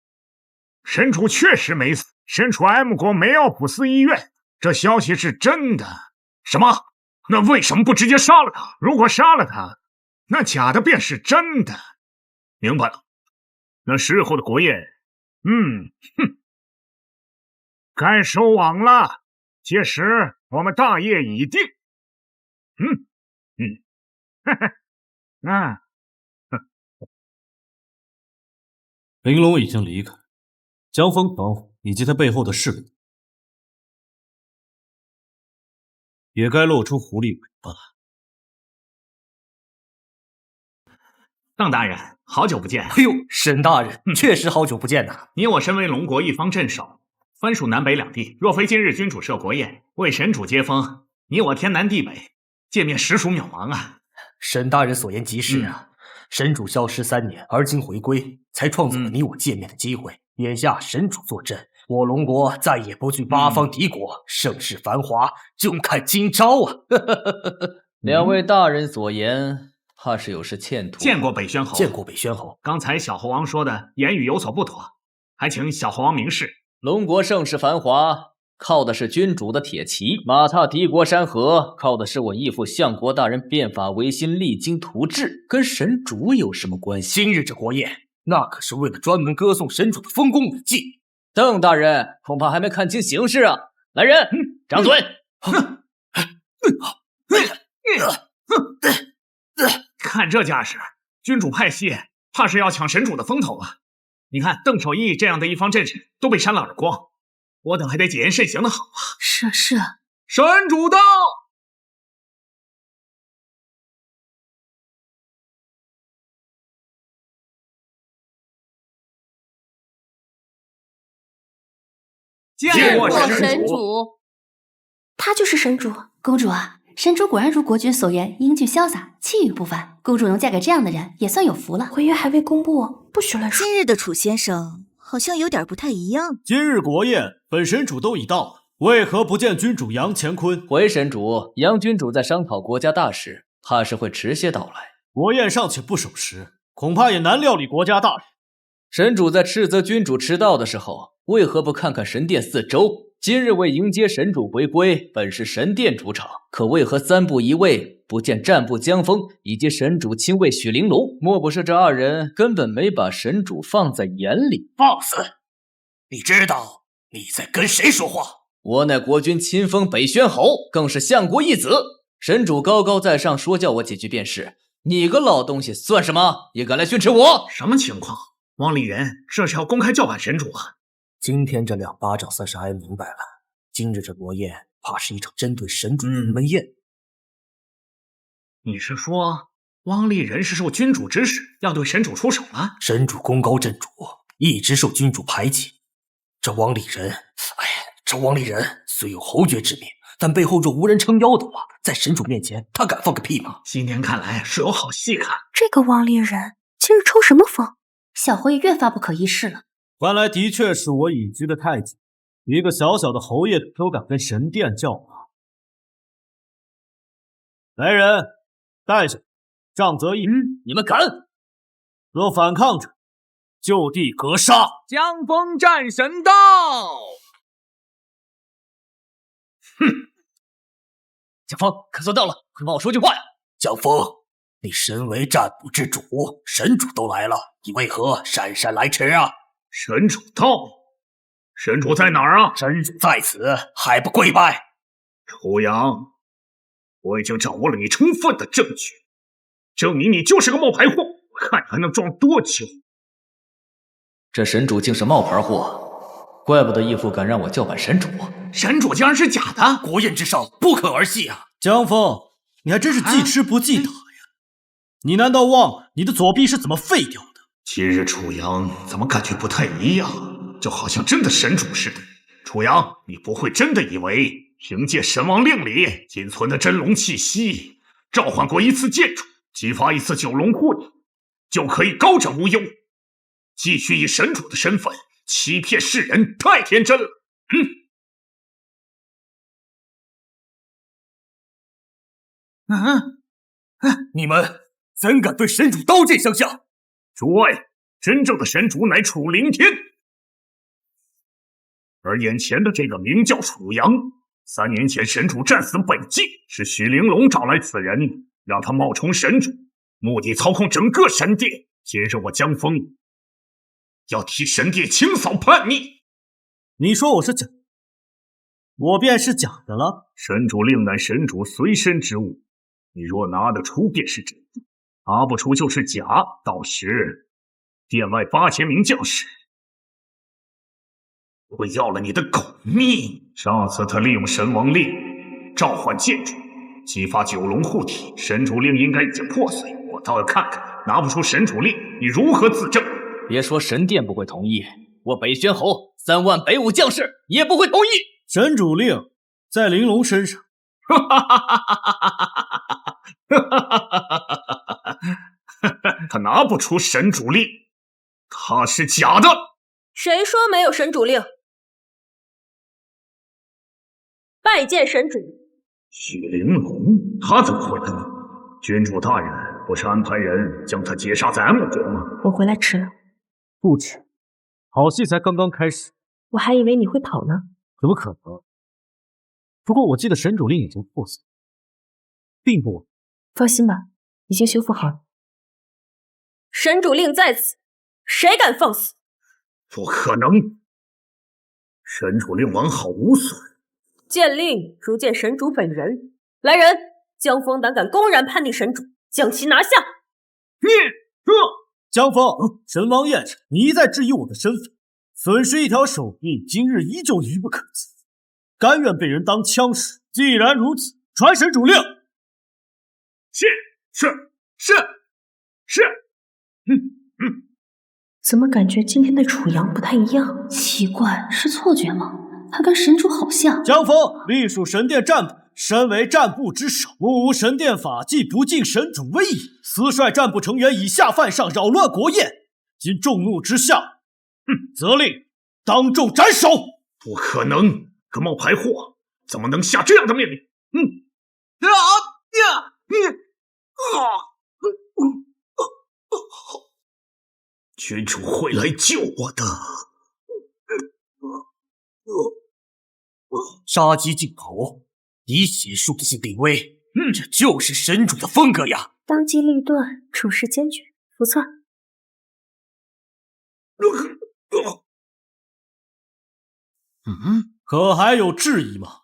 神主确实没死，身处 M 国梅奥普斯医院，这消息是真的。什么？那为什么不直接杀了他？如果杀了他，那假的便是真的。明白了。那10日后的国宴，该收网了。届时我们大业已定。玲珑已经离开，江枫等以及他背后的势力也该露出狐狸尾巴了。邓大人，好久不见！哎呦，沈大人，确实好久不见呐！你我身为龙国一方镇守，分属南北两地。若非今日君主设国宴，为神主接风，你我天南地北，见面实属渺茫啊！沈大人所言极是啊。神主消失3年，而今回归，才创造了你我见面的机会。眼下神主坐镇，我龙国再也不惧八方敌国，盛世繁华，就看今朝啊！两位大人所言，怕是有失欠妥。见过北宣侯，见过北宣侯。刚才小侯王说的言语有所不妥，还请小侯王明示。龙国盛世繁华，靠的是君主的铁骑；马踏敌国山河，靠的是我义父相国大人变法维新、励精图治，跟神主有什么关系？今日这国宴，那可是为了专门歌颂神主的丰功伟绩。邓大人恐怕还没看清形势啊！来人，掌嘴！看这架势，君主派系怕是要抢神主的风头啊！你看邓守义这样的一方阵势都被扇了耳光，我等还得谨言慎行的好啊！是。神主到！见过神主。他就是神主。公主啊，神主果然如国君所言，英俊潇洒，气宇不凡。公主能嫁给这样的人，也算有福了。婚约还未公布，不许乱说。今日的楚先生好像有点不太一样。今日国宴，本神主都已到，为何不见君主杨乾坤？回神主，杨君主在商讨国家大事，怕是会迟些到来。国宴尚且不守时，恐怕也难料理国家大事。神主在斥责君主迟到的时候，为何不看看神殿四周？今日为迎接神主回归，本是神殿主场，可为何3步一位，不见战部江枫以及神主亲卫许玲珑？莫不是这2人根本没把神主放在眼里？放肆！你知道你在跟谁说话？我乃国君亲封北宣侯，更是相国义子。神主高高在上，说教我几句便是。你个老东西算什么？也敢来训斥我？什么情况？汪丽人这是要公开叫板神主啊！今天这2巴掌算是挨明白了。今日这国宴，怕是一场针对神主的门宴。你是说汪丽人是受君主指使，要对神主出手了？神主功高震主，一直受君主排挤。这汪丽人，这汪丽人虽有侯爵之名，但背后若无人撑腰的话，在神主面前，他敢放个屁吗？今天看来是有好戏看。这个汪丽人今日抽什么风？小侯也越发不可一世了。原来的确是我已居的太监，一个小小的侯爷都敢跟神殿叫马。来人，带下杖责一。你们敢？若反抗者，就地格杀。江枫战神到！哼！江枫，可算到了，快帮我说句话呀！江枫，你身为占卜之主，神主都来了，你为何姗姗来迟啊？神主到，神主在哪儿啊？神主在此，还不跪拜？楚阳，我已经掌握了你充分的证据，证明你就是个冒牌货，我看你还能装多久？这神主竟是冒牌货，怪不得义父敢让我叫板神主。神主竟然是假的，国宴之上不可儿戏啊！江枫，你还真是记吃不记打呀！你难道忘你的左臂是怎么废掉的？今日楚阳怎么感觉不太一样，就好像真的神主似的。楚阳，你不会真的以为凭借神王令里仅存的真龙气息，召唤过一次剑主，激发一次九龙护体，就可以高枕无忧，继续以神主的身份欺骗世人，太天真了。你们怎敢对神主刀剑相向？诸位，真正的神主乃楚灵天，而眼前的这个名叫楚阳。3年前神主战死北境，是许玲珑找来此人，让他冒充神主，目的操控整个神殿。今日我江枫要替神殿清扫叛逆。你说我是假，我便是假的了。神主令乃神主随身之物，你若拿得出便是真，拿不出就是假。到时殿外8000名将士会要了你的狗命。上次他利用神王令召唤剑主，激发九龙护体，神主令应该已经破碎。我倒要看看拿不出神主令你如何自证。别说神殿不会同意，我北宣侯3万北武将士也不会同意。神主令在玲珑身上。他拿不出神主令，他是假的。谁说没有神主令？拜见神主。许玲珑，他怎么会来呢？君主大人不是安排人将他截杀在暗国吗？我回来迟了。不迟，好戏才刚刚开始。我还以为你会跑呢。怎么可能？不过我记得神主令已经破碎，并不稳。放心吧，已经修复好了。神主令在此，谁敢放肆？不可能！神主令完好无损。见令如见神主本人。来人，江枫胆敢公然叛逆神主，将其拿下！江枫，神王宴上，你一再质疑我的身份，损失一条手臂，今日依旧愚不可及，甘愿被人当枪使。既然如此，传神主令。是。怎么感觉今天的楚阳不太一样？奇怪，是错觉吗？他跟神主好像。江枫，隶属神殿战部，身为战部之首，目无神殿法纪，不敬神主威仪，私率战部成员以下犯上，扰乱国宴。今众怒之下，责令当众斩首。不可能，个冒牌货怎么能下这样的命令？君主会来救我的。杀鸡儆猴，以血树立临危，这就是神主的风格呀！当机立断，处事坚决，不错。可还有质疑吗？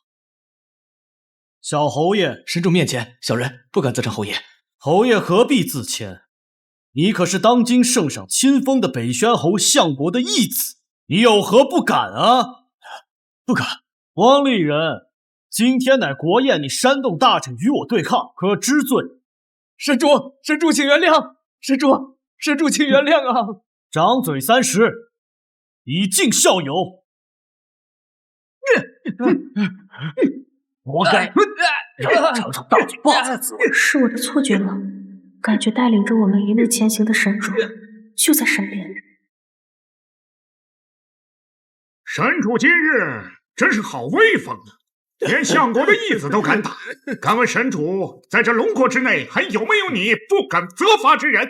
小侯爷，神主面前，小人不敢自称侯爷。侯爷何必自谦？你可是当今圣上亲封的北宣侯相国的义子，你有何不敢啊？不敢。王立人，今天乃国宴，你煽动大臣与我对抗，可知罪？神主请原谅，神主请原谅啊！掌嘴30，以敬校友。活该！让你尝尝大嘴巴子的滋味。是我的错觉吗？感觉带领着我们一路前行的神主就在身边。神主今日真是好威风啊！连相国的义子都敢打。敢问神主，在这龙国之内，还有没有你不敢责罚之人？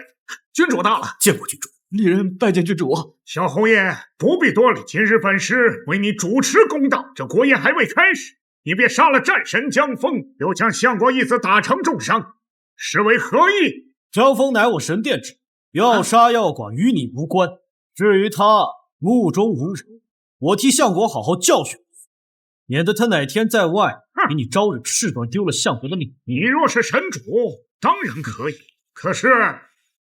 君主到了，见过君主。丽人拜见君主。小侯爷不必多礼，今日本师为你主持公道。这国宴还未开始，你便杀了战神江枫，又将相国义子打成重伤，是为何意？江枫乃我神殿之，要杀要剐与你无关。至于他目中无人，我替相国好好教训，免得他哪天在外给你招惹事端，丢了相国的脸。你若是神主，当然可以。可是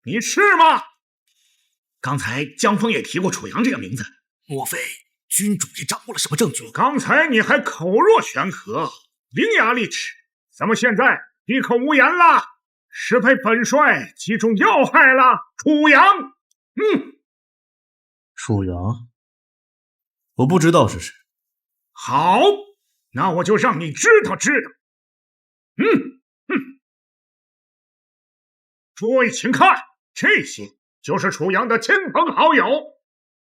你是吗？刚才江枫也提过楚阳这个名字，莫非君主也掌握了什么证据？刚才你还口若悬河，伶牙俐齿，怎么现在闭口无言了？是被本帅击中要害了？楚阳，楚阳，我不知道是谁。好，那我就让你知道。诸位请看，这些就是楚阳的亲朋好友。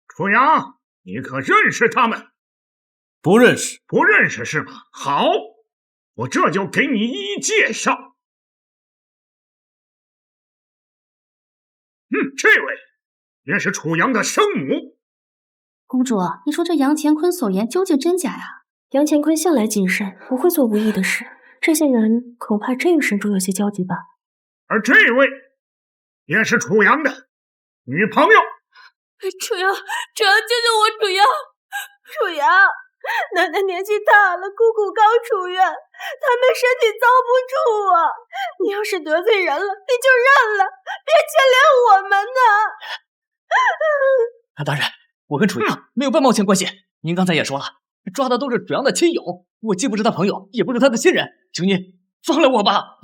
楚阳，你可认识他们？不认识。不认识是吧？好，我这就给你一一介绍。这位便是楚阳的生母。公主，你说这杨乾坤所言究竟真假呀？杨乾坤向来谨慎，不会做无意的事。这些人恐怕真与神主有些交集吧。而这位便是楚阳的女朋友。楚阳，救救我！楚阳，奶奶年纪大了，姑姑刚出院，他们身体遭不住啊！你要是得罪人了，你就认了，别牵连我们呐！韩大人，我跟楚阳没有半毛钱关系。您刚才也说了，抓的都是楚阳的亲友，我既不是他朋友，也不是他的亲人，请您放了我吧！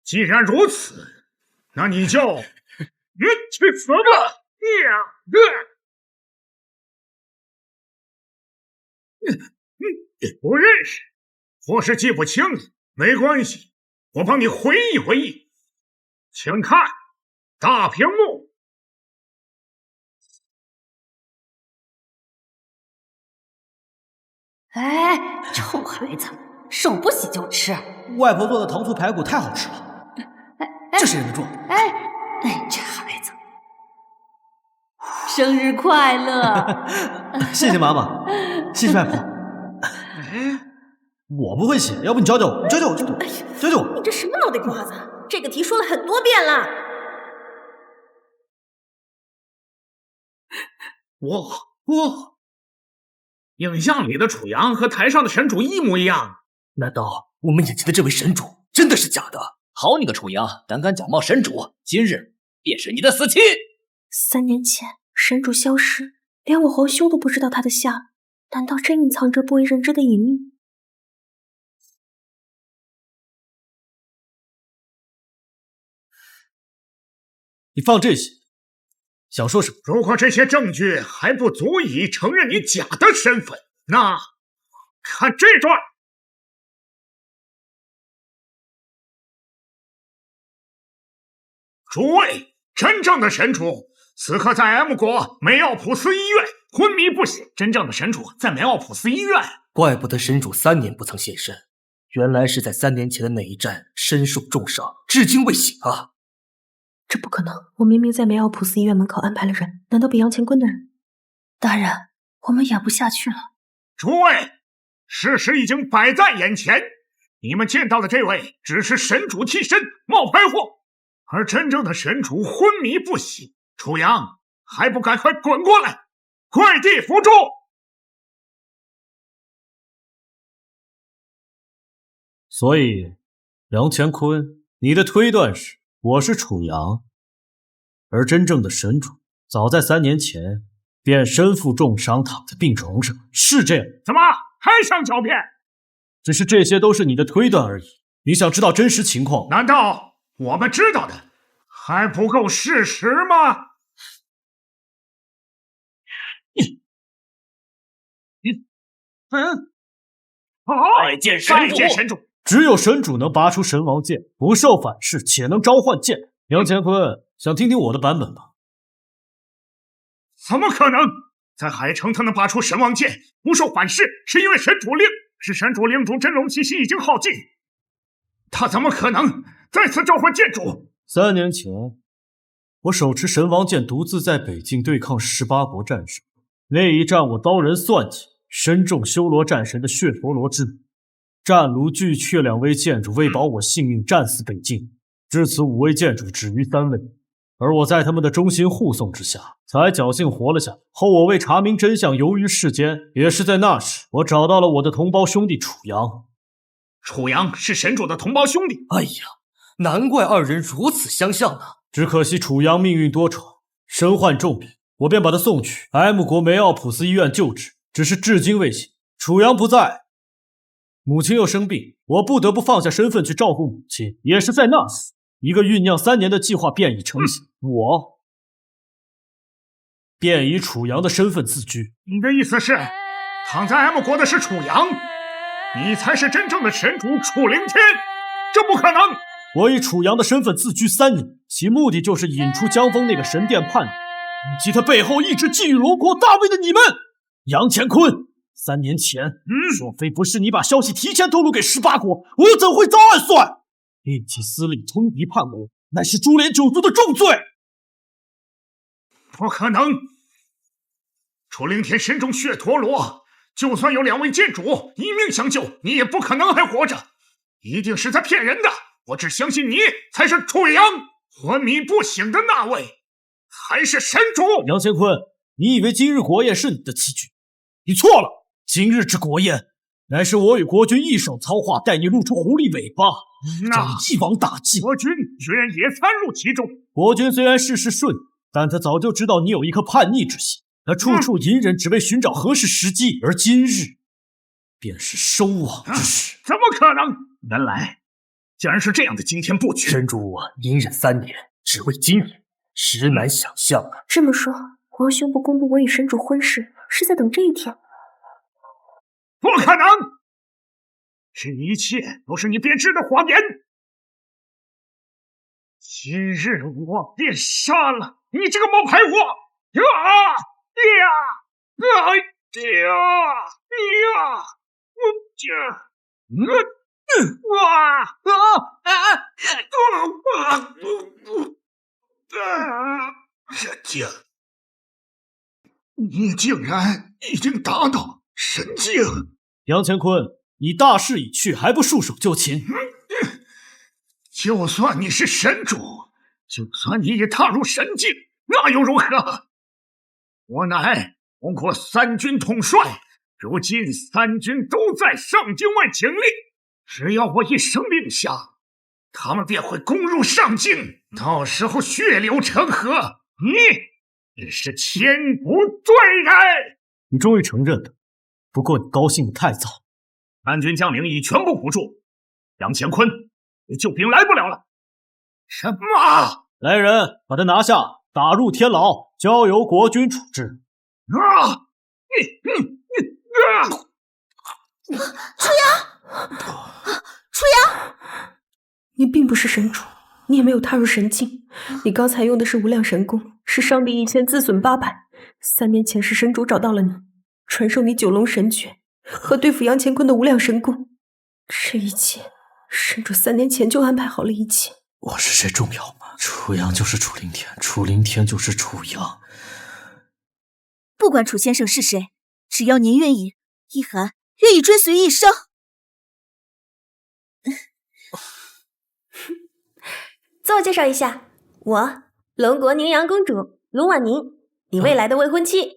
既然如此，那你就去死吧！不认识，或是记不清了，没关系，我帮你回忆回忆。请看大屏幕。哎，臭孩子，手不洗就吃。外婆做的糖醋排骨太好吃了，这谁忍得住？哎，这孩子，生日快乐！谢谢妈妈，谢谢外婆。我不会写，要不你教教我，教教我。你这什么脑袋瓜子？这个题说了很多遍了。我，影像里的楚阳和台上的神主一模一样。难道我们眼前的这位神主真的是假的？好你个楚阳，胆敢假冒神主，今日便是你的死期！3年前神主消失，连我皇兄都不知道他的下落，难道真隐藏着不为人知的隐秘？你放这些，想说什么？如果这些证据还不足以承认你假的身份，那看这段。诸位，真正的神主此刻在 M 国梅奥普斯医院昏迷不醒。真正的神主在梅奥普斯医院，怪不得神主3年不曾现身，原来是在3年前的那一战身受重伤，至今未醒啊！这不可能！我明明在梅奥普斯医院门口安排了人，难道比杨乾坤的人？大人，我们演不下去了。诸位，事实已经摆在眼前，你们见到的这位只是神主替身冒牌货，而真正的神主昏迷不醒。楚阳，还不赶快滚过来，跪地服众！所以，杨乾坤，你的推断是我是楚阳，而真正的神主早在3年前便身负重伤，躺在病床上，是这样？怎么还想狡辩？只是这些都是你的推断而已。你想知道真实情况？难道我们知道的还不够事实吗？拜见神主！只有神主能拔出神王剑，不受反噬，且能召唤剑。杨乾坤，想听听我的版本吗？怎么可能？在海城他能拔出神王剑，不受反噬，是因为神主令，是神主令中真龙气息已经耗尽，他怎么可能再次召唤剑主？3年前，我手持神王剑，独自在北境对抗18国战神。那一战，我刀刃算计，身中修罗战神的血陀罗之矛。战卢巨阙2位剑主为保我性命，战死北境。至此5位剑主止于3位，而我在他们的忠心护送之下，才侥幸活了下来。后我为查明真相，游于世间。也是在那时，我找到了我的同胞兄弟楚阳。楚阳是神主的同胞兄弟。哎呀，难怪2人如此相像呢。只可惜楚阳命运多舛，身患重病，我便把他送去 M 国梅奥普斯医院救治，只是至今未醒。楚阳不在，母亲又生病，我不得不放下身份去照顾母亲。也是在那时，一个酝酿3年的计划便已成型，我便以楚阳的身份自居。你的意思是，躺在 M 国的是楚阳，你才是真正的神主楚灵天？这不可能！我以楚阳的身份自居3年，其目的就是引出江峰那个神殿叛逆，以及他背后一直觊觎罗国大位的你们。杨乾坤，3年前，若非不是你把消息提前透露给18国，我又怎会遭暗算？另起私利，通敌叛国，乃是株连9族的重罪。不可能！楚灵天身中血陀罗，就算有2位剑主一命相救，你也不可能还活着，一定是在骗人的。我只相信你才是楚阳，昏迷不醒的那位才是神主。杨乾坤，你以为今日国宴是你的棋局？你错了，今日之国宴，乃是我与国君一手操化，带你露出狐狸尾巴，将你一网打尽。国君居然也参入其中。国君虽然事事顺，但他早就知道你有一颗叛逆之心，他处处隐忍，只为寻找合适时机。而今日，便是收网之时。怎么可能？原来竟然是这样的惊天布局！神主隐忍3年，只为今日，实难想象啊！这么说，皇兄不公布我与神主婚事，是在等这一天？不可能！这一切都是你编织的谎言。今日我便杀了你这个冒牌货！人精，你竟然已经达到神境！杨乾坤，你大势已去，还不束手就擒？就算你是神主，就算你也踏入神境，那又如何？我乃中国三军统帅，如今三军都在上境外警力，只要我一声令下，他们便会攻入上境，到时候血流成河，你只是千古罪人。你终于承认了，不过你高兴得太早。叛军将领已全部捕捉，杨乾坤，你救兵来不了了。什么？来人，把他拿下，打入天牢，交由国君处置。楚阳，楚阳，你并不是神主，你也没有踏入神境，你刚才用的是无量神功，是伤敌1000，自损800。3年前是神主找到了你，传授你九龙神诀和对付杨乾坤的无量神功。这一切，神主3年前就安排好了一切。我是谁重要吗？楚阳就是楚灵天，楚灵天就是楚阳。不管楚先生是谁，只要您愿意，一涵愿意追随一生。自我介绍一下，我龙国宁阳公主卢婉宁，你未来的未婚妻。